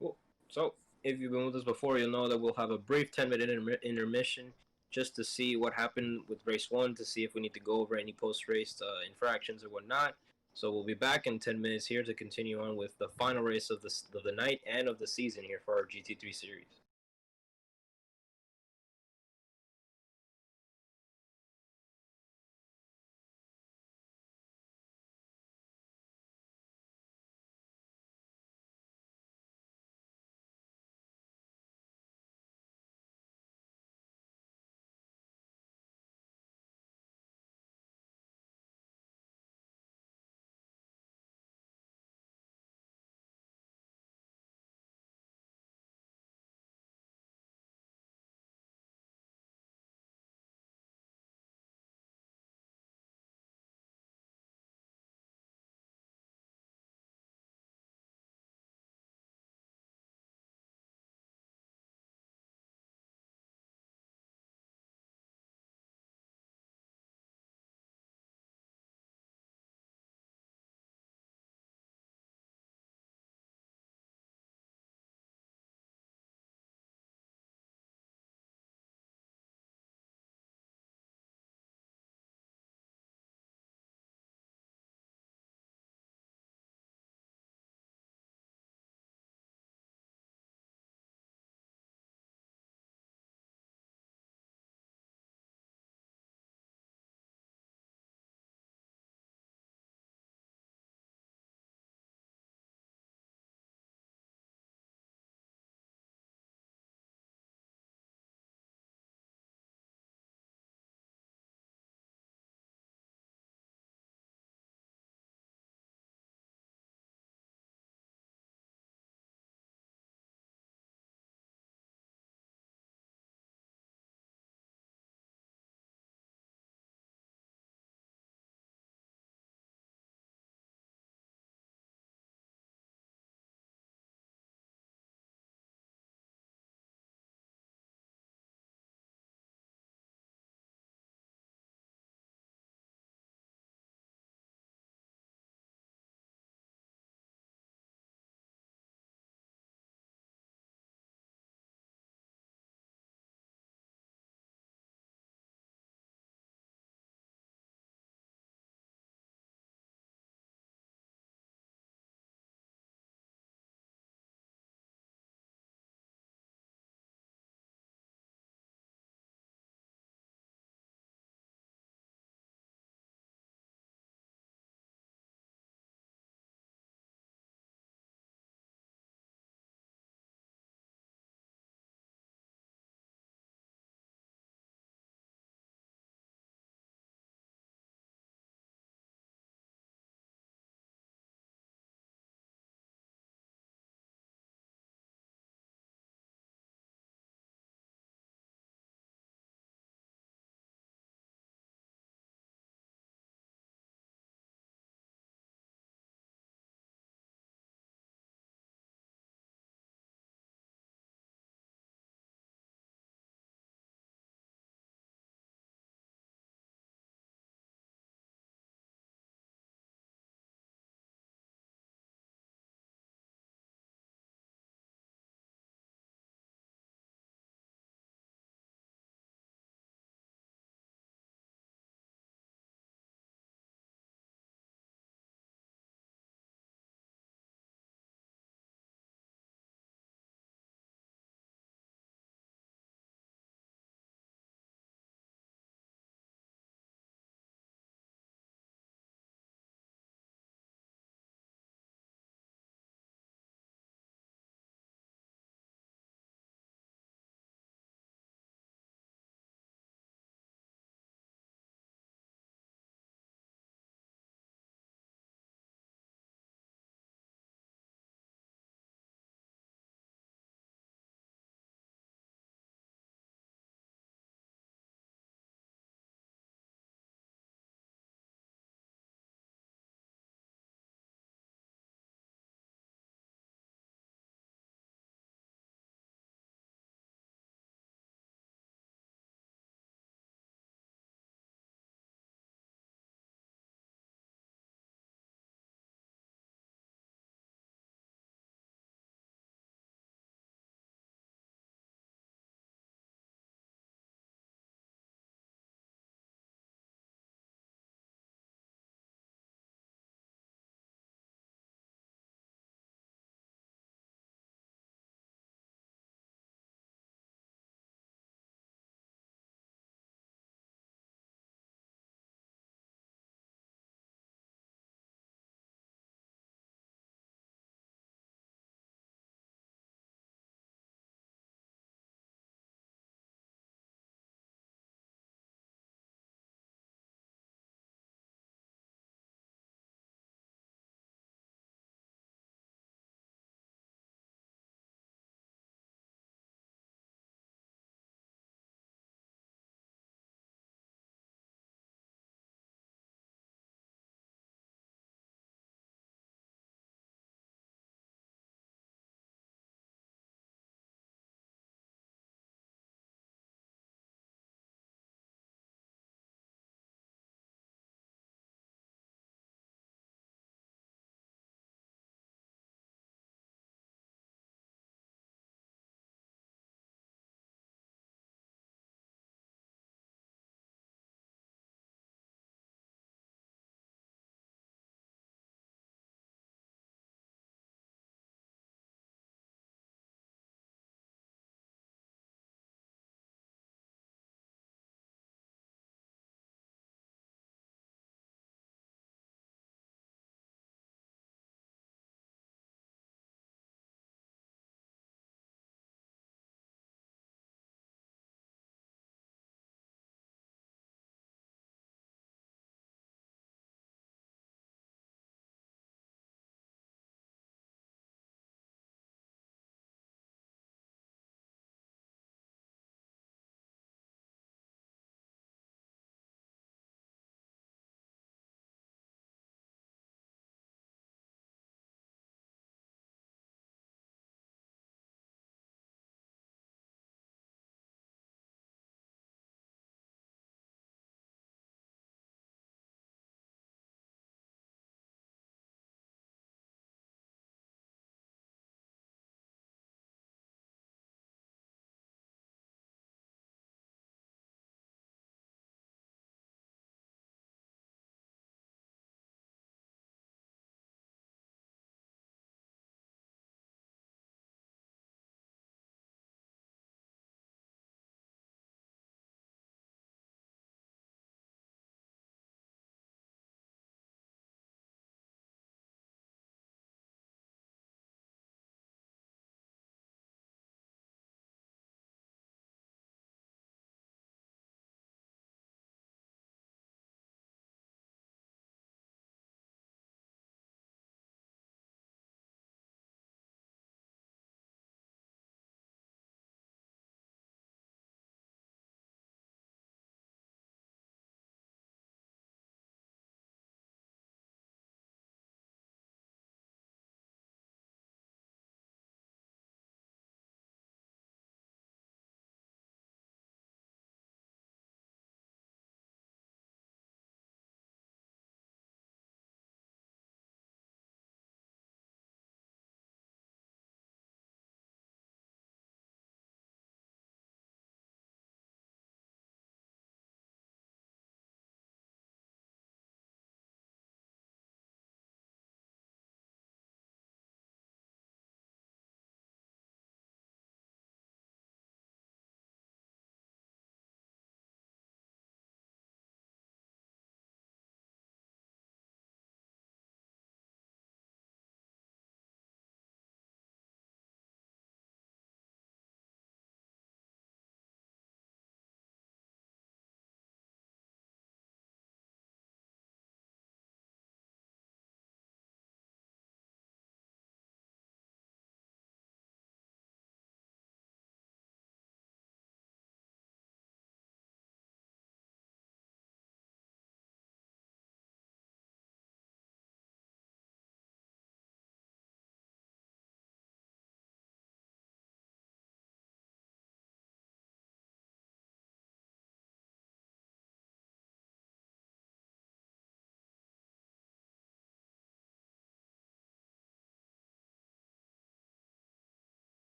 Speaker 2: Cool. So, if you've been with us before, you'll know that we'll have a brief 10-minute intermission just to see what happened with race 1, to see if we need to go over any post-race infractions or whatnot. So we'll be back in 10 minutes here to continue on with the final race of the night and of the season here for our GT3 series.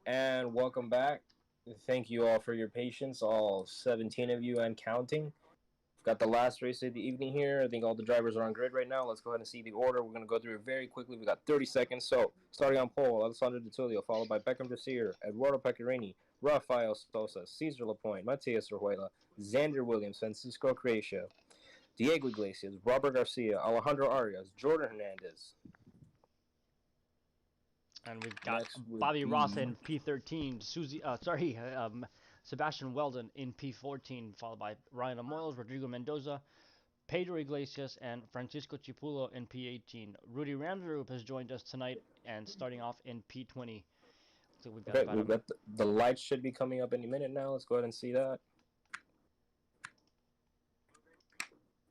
Speaker 2: And welcome back. Thank you all for your patience, all 17 of you and counting. We've got the last race of the evening here. I think all the drivers are on grid right now. Let's go ahead and see the order. We're going to go through it very quickly. We got 30 seconds. So, starting on pole, Alessandro Di Tullio, followed by Beckham Desir, Eduardo Pecorini, Rafael Sosa, Cesar Lapointe, Matias Orjuela, Xander Williams, Francisco Croatia, Diego Iglesias, Robert Garcia, Alejandro Arias, Jordan Hernandez.
Speaker 1: And we've got Bobby Ross in P13, Sebastian Weldon in P14, followed by Ryan Amoyles, Rodrigo Mendoza, Pedro Iglesias, and Francisco Chipulo in P18. Rudy Ramsrup has joined us tonight and starting off in P20. So we've got
Speaker 2: the lights should be coming up any minute now. Let's go ahead and see that.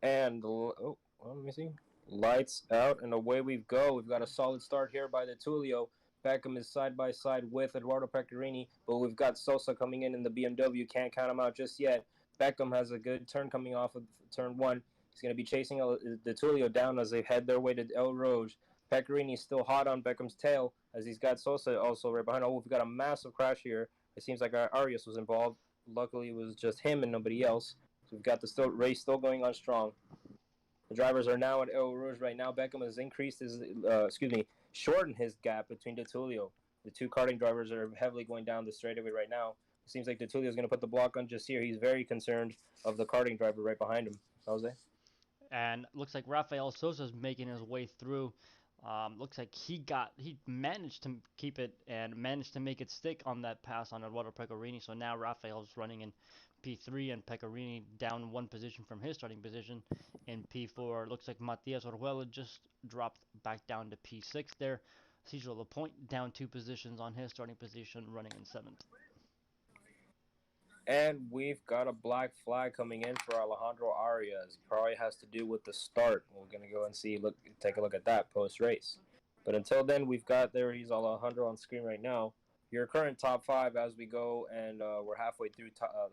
Speaker 2: And let me see. Lights out and away we go. We've got a solid start here by the Tullio. Beckham is side by side with Eduardo Pecorini, but we've got Sosa coming in the BMW. Can't count him out just yet. Beckham has a good turn coming off of turn one. He's going to be chasing the Tullio down as they head their way to El Rouge. Pecorini is still hot on Beckham's tail as he's got Sosa also right behind. Oh, we've got a massive crash here. It seems like Arias was involved. Luckily, it was just him and nobody else. So we've got the race still going on strong. The drivers are now at El Rouge right now. Beckham has increased shortened his gap between De Tullio. The two karting drivers are heavily going down the straightaway right now. It seems like De Tullio is going to put the block on just here. He's very concerned of the karting driver right behind him. Jose?
Speaker 1: And looks like Rafael Sosa is making his way through. Looks like he managed to keep it and managed to make it stick on that pass on Eduardo Pecorini. So now Rafael's running in P3 and Pecorini down one position from his starting position in P4. Looks like Matias Orjuela just dropped back down to P6 there. Cesar Lapointe down two positions on his starting position, running in 7th.
Speaker 2: And we've got a black flag coming in for Alejandro Arias. Probably has to do with the start. We're going to go and take a look at that post-race. But until then, he's Alejandro on screen right now. Your current top five as we go, and we're halfway through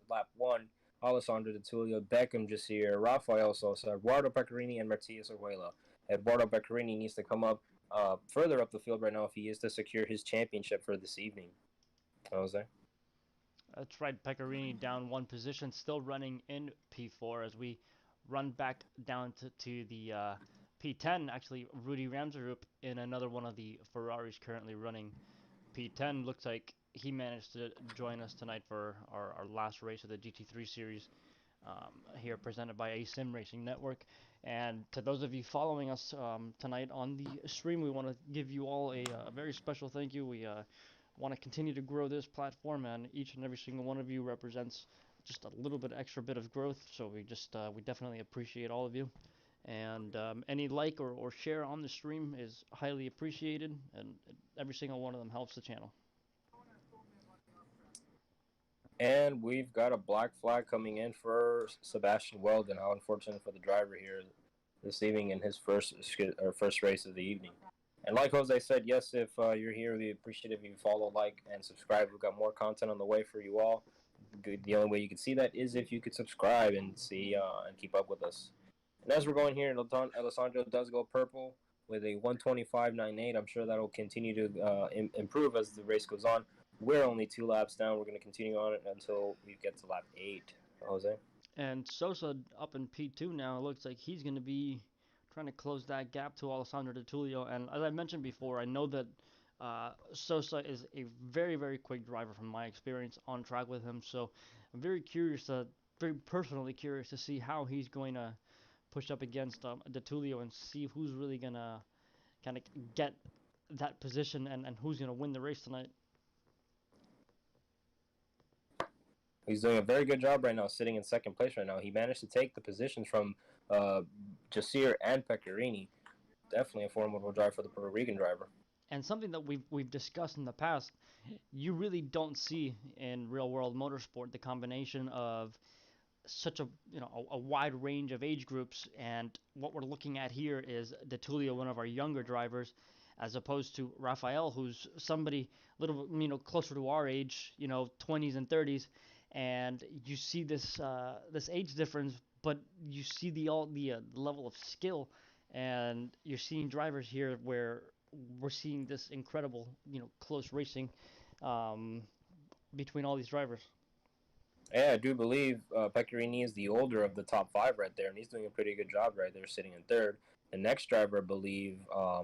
Speaker 2: lap one. Alessandro Di Tullio, Beckham Jasir, Rafael Sosa, Eduardo Pecorini, and Matias Orjuela. Eduardo Pecorini needs to come up further up the field right now if he is to secure his championship for this evening. Jose?
Speaker 1: That's right, Pecorini down one position, still running in P4 as we run back down to the P10. Actually, Rudy Ramsrup in another one of the Ferraris currently running P10. Looks like he managed to join us tonight for our last race of the GT3 series here presented by A Sim Racing Network. And to those of you following us tonight on the stream, we want to give you all a very special thank you. We want to continue to grow this platform, and each and every single one of you represents just a little bit extra bit of growth. So we definitely appreciate all of you, and any like or share on the stream is highly appreciated, and every single one of them helps the channel.
Speaker 2: And we've got a black flag coming in for Sebastian Weldon. How unfortunate for the driver here this evening in his first race of the evening. And like Jose said, yes, if you're here, we appreciate if you follow, like, and subscribe. We've got more content on the way for you all. The only way you can see that is if you could subscribe and see and keep up with us. And as we're going here, Alessandro does go purple with a 125.98. I'm sure that'll continue to improve as the race goes on. We're only 2 laps down. We're going to continue on it until we get to lap 8. Jose?
Speaker 1: And Sosa up in P2 now. It looks like he's going to be trying to close that gap to Alessandro Di Tullio. And as I mentioned before, I know that Sosa is a very, very quick driver from my experience on track with him. So I'm very personally curious to see how he's going to push up against Di Tullio and see who's really going to kind of get that position and who's going to win the race tonight.
Speaker 2: He's doing a very good job right now, sitting in second place right now. He managed to take the positions from Jasir and Pecorini. Definitely a formidable drive for the Puerto Rican driver.
Speaker 1: And something that we've discussed in the past, you really don't see in real world motorsport the combination of such a wide range of age groups. And what we're looking at here is Di Tullio, one of our younger drivers, as opposed to Rafael, who's somebody a little bit closer to our age, 20s and 30s. And you see this age difference, but you see the level of skill, and you're seeing drivers here where we're seeing this incredible close racing um, between all these drivers.
Speaker 2: Yeah, I do believe Pecorini is the older of the top five right there, and he's doing a pretty good job right there, sitting in third. The next driver, I believe,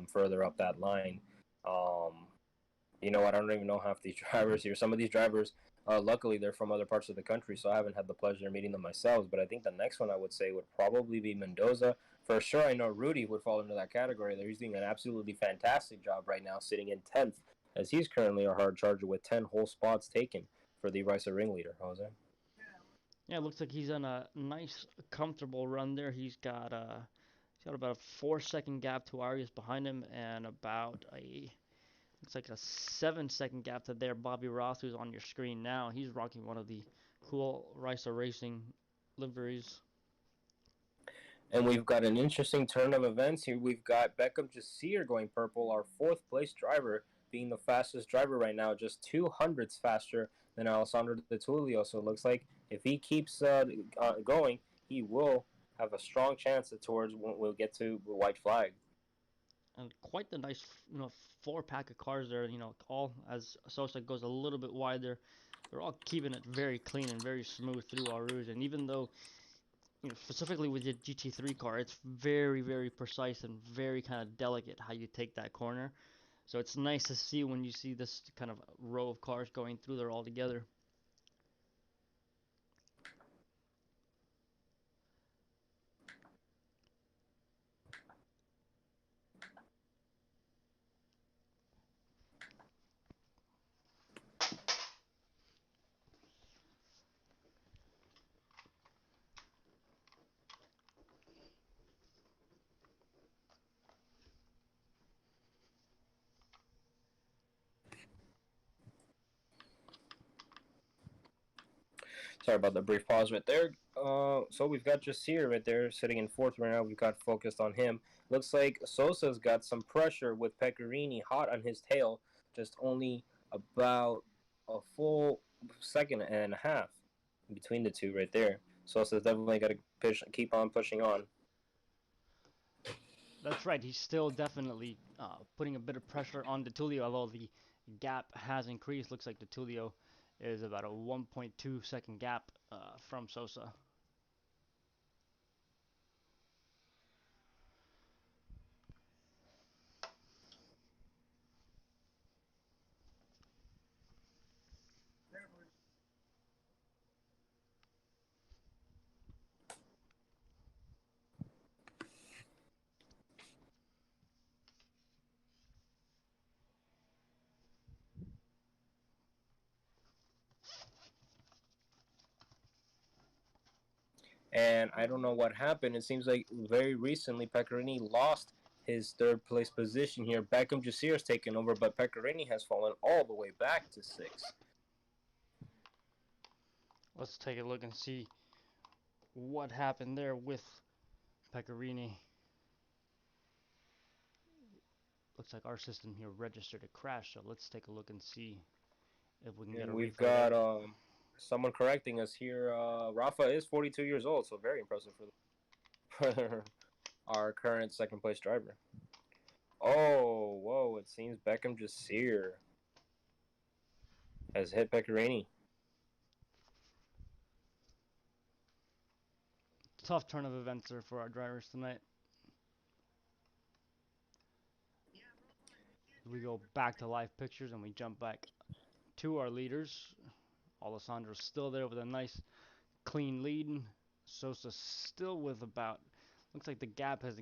Speaker 2: further up that line. Um, you know what? I don't even know half these drivers here. Some of these drivers, luckily, they're from other parts of the country, so I haven't had the pleasure of meeting them myself. But I think the next one I would say would probably be Mendoza. For sure, I know Rudy would fall into that category there. He's doing an absolutely fantastic job right now, sitting in 10th, as he's currently our hard charger with 10 whole spots taken for the iRysa ringleader, Jose.
Speaker 1: Yeah, it looks like he's on a nice, comfortable run there. He's got about a 4 second gap to Arias behind him, and about a looks like a 7 second gap to there Bobby Ross, who's on your screen now. He's rocking one of the cool iRysa Racing liveries.
Speaker 2: And we've got an interesting turn of events here. We've got Beckham Jasir going purple, our fourth place driver, being the fastest driver right now, just 200ths faster than Alessandro De Tullio. So it looks like if he keeps going, he will have a strong chance towards we'll get to the white flag.
Speaker 1: And quite the nice, four pack of cars there. All as Sosa goes a little bit wider, they're all keeping it very clean and very smooth through Eau Rouge. And even though, specifically with the GT3 car, it's very, very precise and very kind of delicate how you take that corner. So it's nice to see when you see this kind of row of cars going through there all together.
Speaker 2: Sorry about the brief pause right there. So we've got Jasir right there sitting in fourth right now. We've got focused on him. Looks like Sosa's got some pressure with Pecorini hot on his tail. Just only about a full second and a half between the two right there. Sosa's definitely got to keep on pushing on.
Speaker 1: That's right. He's still definitely putting a bit of pressure on DeTulio, although the gap has increased. Looks like DeTulio is about a 1.2 second gap from Sosa.
Speaker 2: And I don't know what happened. It seems like very recently Pecorini lost his third place position here. Beckham Jasir has taken over, but Pecorini has fallen all the way back to sixth.
Speaker 1: Let's take a look and see what happened there with Pecorini. Looks like our system here registered a crash, so let's take a look and see if we can get
Speaker 2: And
Speaker 1: a
Speaker 2: we've
Speaker 1: replay
Speaker 2: got
Speaker 1: there.
Speaker 2: someone correcting us here. Rafa is 42 years old, so very impressive for our current second place driver. Oh, whoa! It seems Beckham Jasir has hit Pecorini.
Speaker 1: Tough turn of events there for our drivers tonight. We go back to live pictures and we jump back to our leaders. Alessandro's still there with a nice clean lead. Sosa still with about, looks like the gap has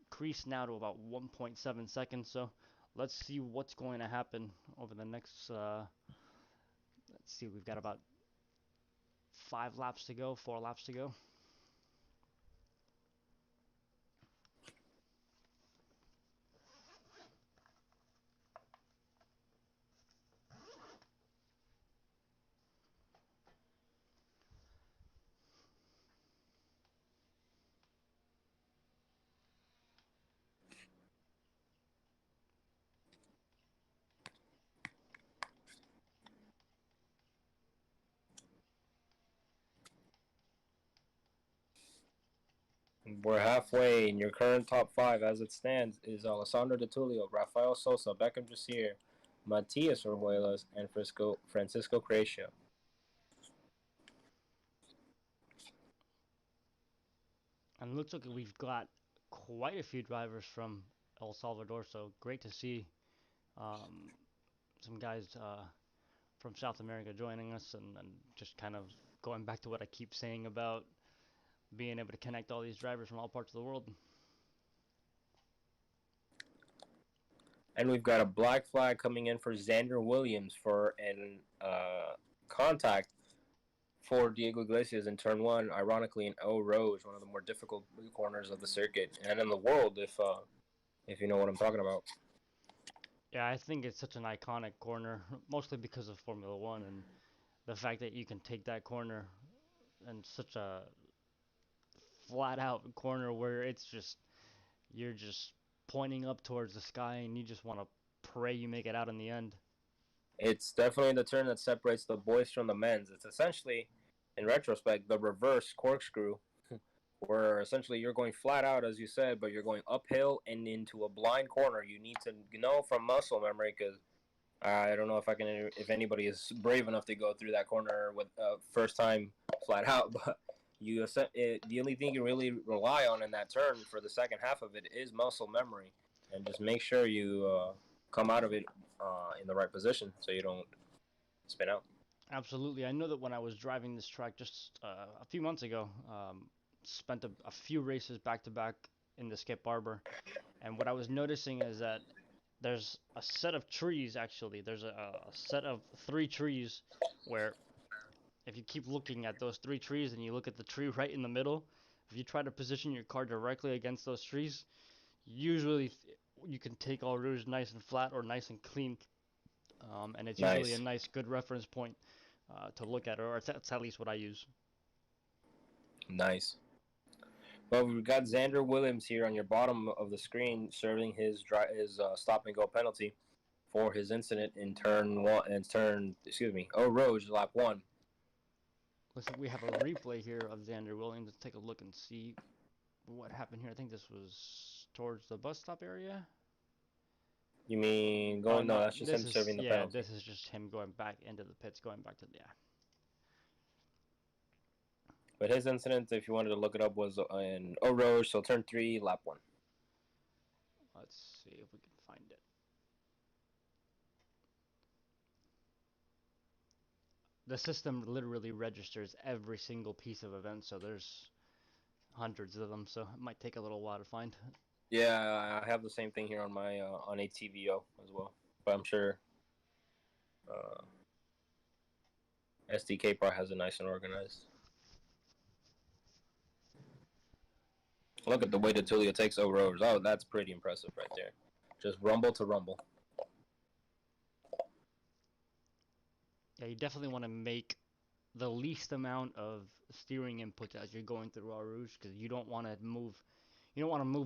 Speaker 1: increased now to about 1.7 seconds. So let's see what's going to happen over the next, let's see, we've got about 5 laps to go, 4 laps to go.
Speaker 2: We're halfway, and your current top five, as it stands, is Alessandro De Tullio, Rafael Sosa, Beckham Jasir, Matias Orjuelas, and Francisco Creacio.
Speaker 1: And it looks like we've got quite a few drivers from El Salvador, so great to see um, some guys from South America joining us, and just kind of going back to what I keep saying about being able to connect all these drivers from all parts of the world.
Speaker 2: And we've got a black flag coming in for Xander Williams for an contact for Diego Iglesias in turn one, ironically in Eau Rouge, one of the more difficult corners of the circuit and in the world, if you know what I'm talking about.
Speaker 1: Yeah, I think it's such an iconic corner, mostly because of Formula One and the fact that you can take that corner and such a flat out corner where it's just you're just pointing up towards the sky and you just want to pray you make it out in the end.
Speaker 2: It's definitely the turn that separates the boys from the men's. It's essentially, in retrospect, the reverse corkscrew, where essentially you're going flat out, as you said, but you're going uphill and into a blind corner. You need to know from muscle memory, because I don't know if anybody is brave enough to go through that corner with first time flat out, but the only thing you really rely on in that turn for the second half of it is muscle memory, and just make sure you come out of it in the right position so you don't spin out.
Speaker 1: Absolutely. I know that when I was driving this track just a few months ago, spent a few races back to back in the Skip Barber, and what I was noticing is that there's a set of trees actually. There's a set of 3 trees where if you keep looking at those 3 trees and you look at the tree right in the middle, if you try to position your car directly against those trees, usually you can take Eau Rouge nice and flat or nice and clean, and it's usually a
Speaker 2: Nice.
Speaker 1: nice, good reference point to look at, or it's at least what I use.
Speaker 2: Nice. Well, we've got Xander Williams here on your bottom of the screen serving his stop and go penalty for his incident in turn one and Eau Rouge lap one.
Speaker 1: Looks like we have a replay here of Xander Williams. Let's take a look and see what happened here. I think this was towards the bus stop area.
Speaker 2: You mean
Speaker 1: Oh
Speaker 2: going? No,
Speaker 1: no,
Speaker 2: that's just him serving the penalty.
Speaker 1: this is just him going back into the pits, going back to
Speaker 2: But his incident, if you wanted to look it up, was in Eau Rouge, so turn 3, lap 1.
Speaker 1: Let's see if we can find it. The system literally registers every single piece of event, so there's hundreds of them, so it might take a little while to find.
Speaker 2: Yeah, I have the same thing here on my on ATVO as well, but I'm sure SDK part has it nice and organized. Look at the way that Tulio takes Eau Rouge. Oh, that's pretty impressive right there. Just rumble to rumble.
Speaker 1: Yeah, you definitely want to make the least amount of steering inputs as you're going through Eau Rouge, because you don't want to move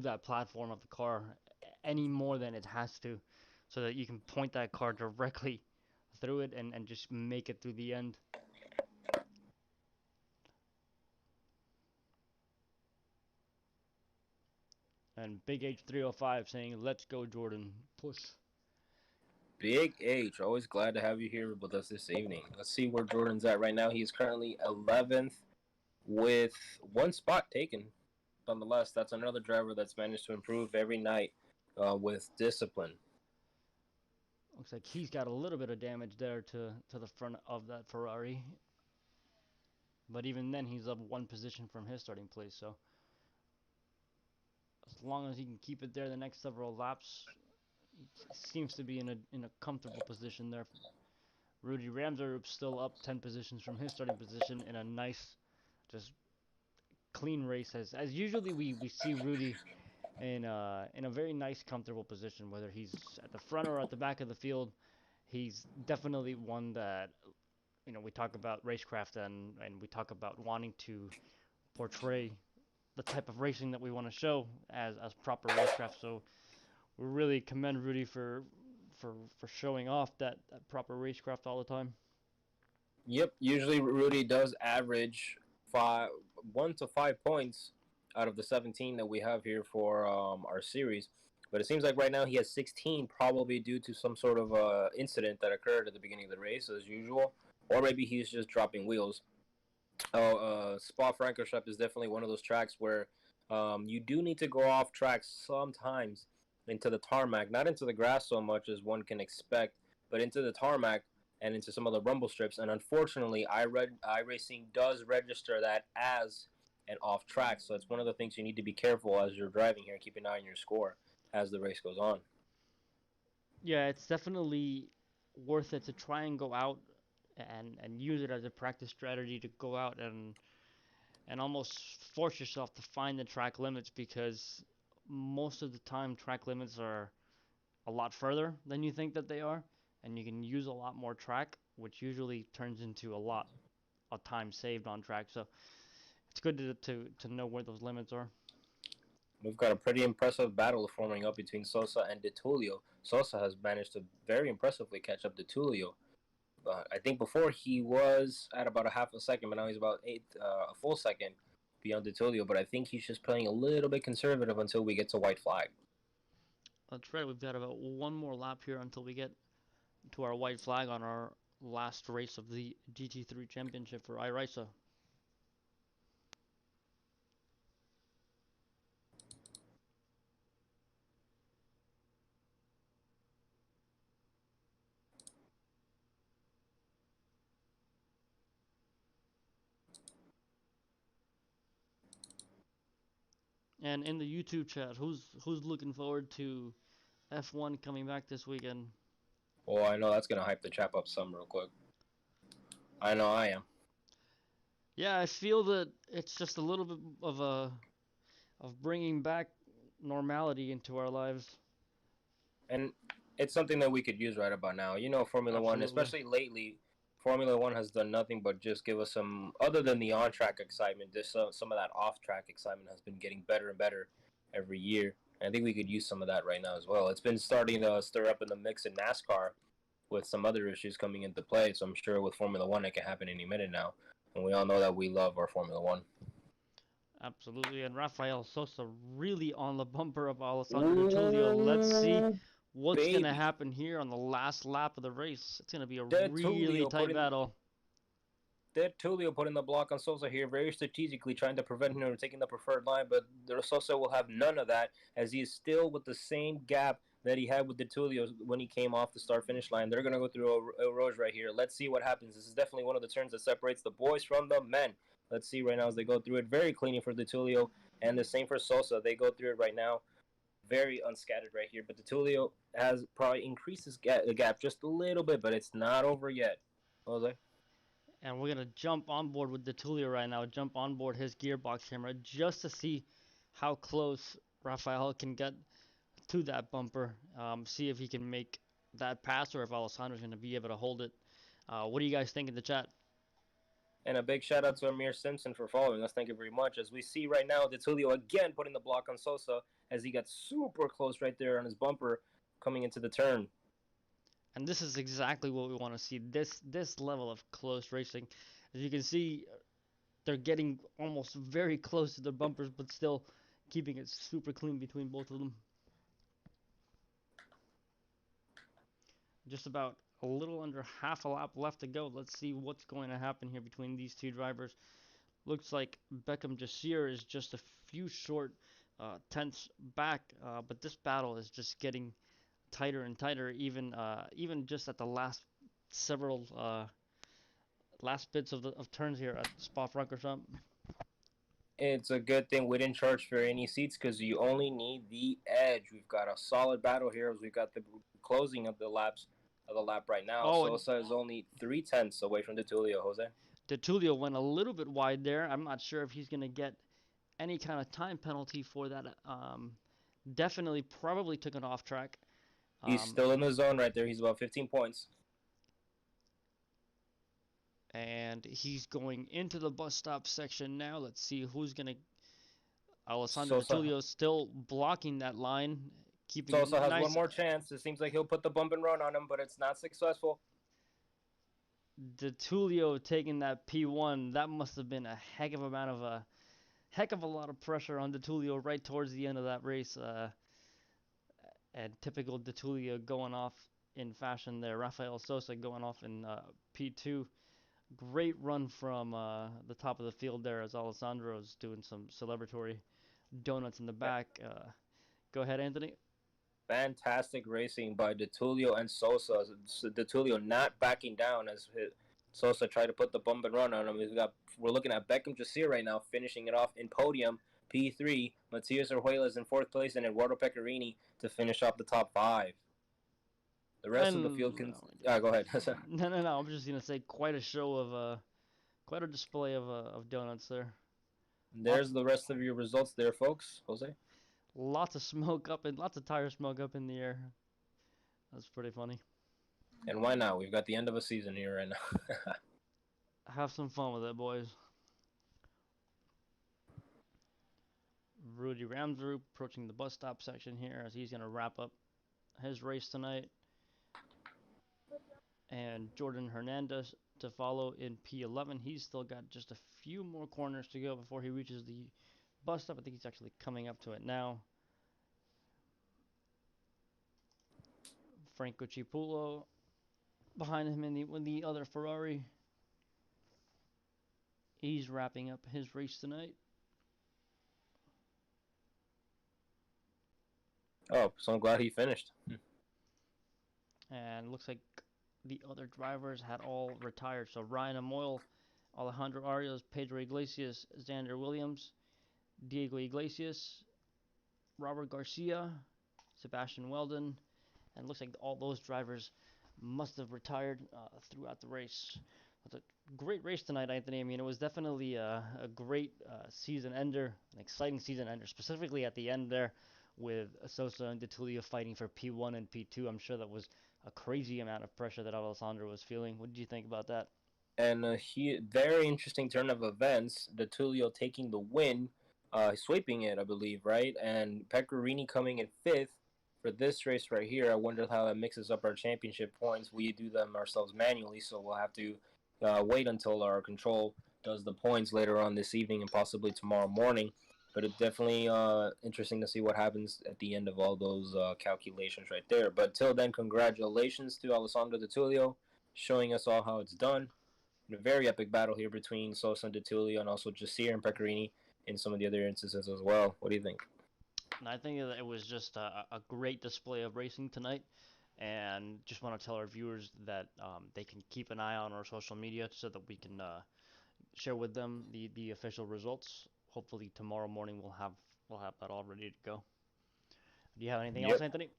Speaker 1: that platform of the car any more than it has to, so that you can point that car directly through it and just make it through the end. And Big H305 saying, "Let's go, Jordan. Push."
Speaker 2: Big H, always glad to have you here with us this evening. Let's see where Jordan's at right now. He is currently 11th with 1 spot taken. Nonetheless, that's another driver that's managed to improve every night with discipline.
Speaker 1: Looks like he's got a little bit of damage there to the front of that Ferrari. But even then, he's up 1 position from his starting place, so as long as he can keep it there the next several laps, he seems to be in a comfortable position there. Rudy Ramsarup's still up 10 positions from his starting position in a nice, just clean race. As usually we see Rudy in a very nice, comfortable position, whether he's at the front or at the back of the field. He's definitely one that, we talk about racecraft and we talk about wanting to portray the type of racing that we want to show as proper racecraft. So we really commend Rudy for showing off that proper racecraft all the time.
Speaker 2: Yep, usually Rudy does average 1 to 5 points out of the 17 that we have here for our series. But it seems like right now he has 16, probably due to some sort of incident that occurred at the beginning of the race, as usual. Or maybe he's just dropping wheels. SPA Francorchamps is definitely one of those tracks where you do need to go off track sometimes into the tarmac, not into the grass so much as one can expect, but into the tarmac and into some of the rumble strips. And unfortunately, iRacing does register that as an off track, so it's one of the things you need to be careful as you're driving here. Keep an eye on your score as the race goes on.
Speaker 1: Yeah, it's definitely worth it to try and go out and use it as a practice strategy to go out and almost force yourself to find the track limits, because most of the time track limits are a lot further than you think that they are, and you can use a lot more track, which usually turns into a lot of time saved on track. So it's good to know where those limits are.
Speaker 2: We've got a pretty impressive battle forming up between Sosa and De Tullio. Sosa has managed to very impressively catch up to Tullio. I think before he was at about a half a second, but now he's about a full second beyond De Tullio. But I think he's just playing a little bit conservative until we get to white flag.
Speaker 1: That's right. We've got about one more lap here until we get to our white flag on our last race of the GT3 Championship for iRysa. And in the YouTube chat, who's looking forward to F1 coming back this weekend?
Speaker 2: Oh, I know that's gonna hype the chap up some real quick. I know I am.
Speaker 1: Yeah, I feel that it's just a little bit of bringing back normality into our lives.
Speaker 2: And it's something that we could use right about now. You know, Formula One,
Speaker 1: Absolutely.
Speaker 2: especially lately, Formula One has done nothing but just give us some, other than the on track excitement, just some of that off track excitement has been getting better and better every year. And I think we could use some of that right now as well. It's been starting to stir up in the mix in NASCAR with some other issues coming into play. So I'm sure with Formula One, it can happen any minute now. And we all know that we love our Formula One.
Speaker 1: Absolutely. And Rafael Sosa really on the bumper of Alessandro De Tullio. Let's see
Speaker 2: Ooh,
Speaker 1: what's going to
Speaker 2: baby.
Speaker 1: happen here on the last lap of the race. It's going to be a
Speaker 2: De
Speaker 1: really
Speaker 2: Tullio
Speaker 1: tight
Speaker 2: putting
Speaker 1: battle.
Speaker 2: Tullio putting the block on Sosa here, very strategically trying to prevent him from taking the preferred line, but Sosa will have none of that as he is still with the same gap that he had with De Tullio when he came off the start-finish line. They're going to go through a Rouge right here. Let's see what happens. This is definitely one of the turns that separates the boys from the men. Let's see right now as they go through it. Very clean for De Tullio, and the same for Sosa. They go through it right now. Very unscattered right here, but De Tullio has probably increased the gap just a little bit, but it's not over yet. Jose?
Speaker 1: And we're going to jump on board with De Tullio right now, jump on board his gearbox camera just to see how close Rafael can get to that bumper. See if he can make that pass or if Alessandro's going to be able to hold it. What do you guys think in the chat?
Speaker 2: And a big shout out to Amir Simpson for following us. Thank you very much. As we see right now, De Tullio again putting the block on Sosa as he got super close right there on his bumper coming into the turn.
Speaker 1: And this is exactly what we want to see. This level of close racing. As you can see, they're getting almost very close to their bumpers, but still keeping it super clean between both of them. Just about a little under half a lap left to go. Let's see what's going to happen here between these two drivers. Looks like Beckham Jasir is just a few short tenths back, but this battle is just getting tighter and tighter, even just at the last several last bits of turns here at SPA Francorchamps.
Speaker 2: It's a good thing we didn't charge for any seats because you only need the edge. We've got a solid battle here as we've got the closing of the lap right now.
Speaker 1: Oh,
Speaker 2: Sosa is only 3/10 away from De Tullio, Jose.
Speaker 1: De Tullio went a little bit wide there. I'm not sure if he's going to get any kind of time penalty for that. Definitely, probably took an off track.
Speaker 2: He's still in the zone right there. He's about 15 points.
Speaker 1: And he's going into the bus stop section now. Let's see who's going to... Alessandro De Tullio still blocking that line.
Speaker 2: Sosa has one more chance. It seems like he'll put the bump and run on him, but it's not successful.
Speaker 1: De Tullio taking that P1, that must have been a heck of a lot of pressure on De Tullio right towards the end of that race. And typical D'Atulia going off in fashion there. Rafael Sosa going off in P2. Great run from the top of the field there as Alessandro's doing some celebratory donuts in the back. Go ahead, Anthony.
Speaker 2: Fantastic racing by DeTulio and Sosa. DeTulio not backing down as Sosa tried to put the bump and run on him. We're looking at Beckham Jasir right now, finishing it off in podium, P3. Matias Orjuelas in fourth place, and Eduardo Pecorini to finish off the top five. The rest of the field can. Go ahead.
Speaker 1: No. I'm just gonna say quite a show of quite a display of donuts there.
Speaker 2: There's the rest of your results there, folks. Jose.
Speaker 1: Lots of smoke up and lots of tire smoke up in the air. That's pretty funny.
Speaker 2: And why not? We've got the end of a season here right now.
Speaker 1: Have some fun with it, boys. Rudy Ramsrud approaching the bus stop section here as he's going to wrap up his race tonight. And Jordan Hernandez to follow in P11. He's still got just a few more corners to go before he reaches the bus stop. I think he's actually coming up to it now. Franco Cipulo behind him in the other Ferrari. He's wrapping up his race tonight.
Speaker 2: Oh, so I'm glad he finished.
Speaker 1: And looks like the other drivers had all retired. So Ryan Amoyle, Alejandro Arias, Pedro Iglesias, Xander Williams, Diego Iglesias, Robert Garcia, Sebastian Weldon, and it looks like all those drivers must have retired throughout the race. It's a great race tonight, Anthony. I mean, it was definitely a great season ender, an exciting season ender, specifically at the end there with Sosa and D'Atulia fighting for P1 and P2. I'm sure that was a crazy amount of pressure that Alessandro was feeling. What did you think about that?
Speaker 2: And very interesting turn of events. D'Atulio taking the win, sweeping it, I believe, right? And Pecorini coming in fifth for this race right here. I wonder how that mixes up our championship points. We do them ourselves manually, so we'll have to wait until our control does the points later on this evening and possibly tomorrow morning. But it's definitely interesting to see what happens at the end of all those calculations right there. But till then, congratulations to Alessandro D'Atulio, showing us all how it's done. A very epic battle here between Sosa and D'Atulio, and also Jasir and Pecorini in some of the other instances as well. What do you think?
Speaker 1: And I think that it was just a great display of racing tonight. And just want to tell our viewers that they can keep an eye on our social media so that we can share with them the official results. Hopefully tomorrow morning we'll have that all ready to go. Do you have anything else, Anthony?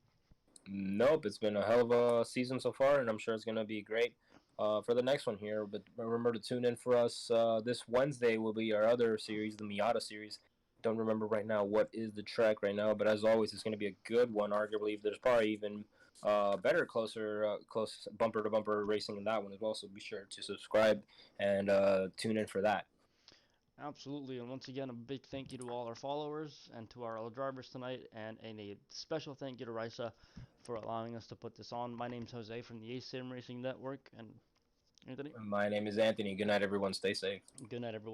Speaker 2: Nope, it's been a hell of a season so far, and I'm sure it's going to be great for the next one here. But remember to tune in for us. This Wednesday will be our other series, the Miata series. Don't remember right now what is the track right now, but as always, it's going to be a good one. Arguably, there's probably even better, close bumper to bumper racing in that one as well. So be sure to subscribe and tune in for that.
Speaker 1: Absolutely, and once again, a big thank you to all our followers and to our drivers tonight, and a special thank you to iRysa for allowing us to put this on. My name's Jose from the Sim Racing Network, and Anthony.
Speaker 2: My name is Anthony. Good night, everyone. Stay safe.
Speaker 1: Good night, everyone.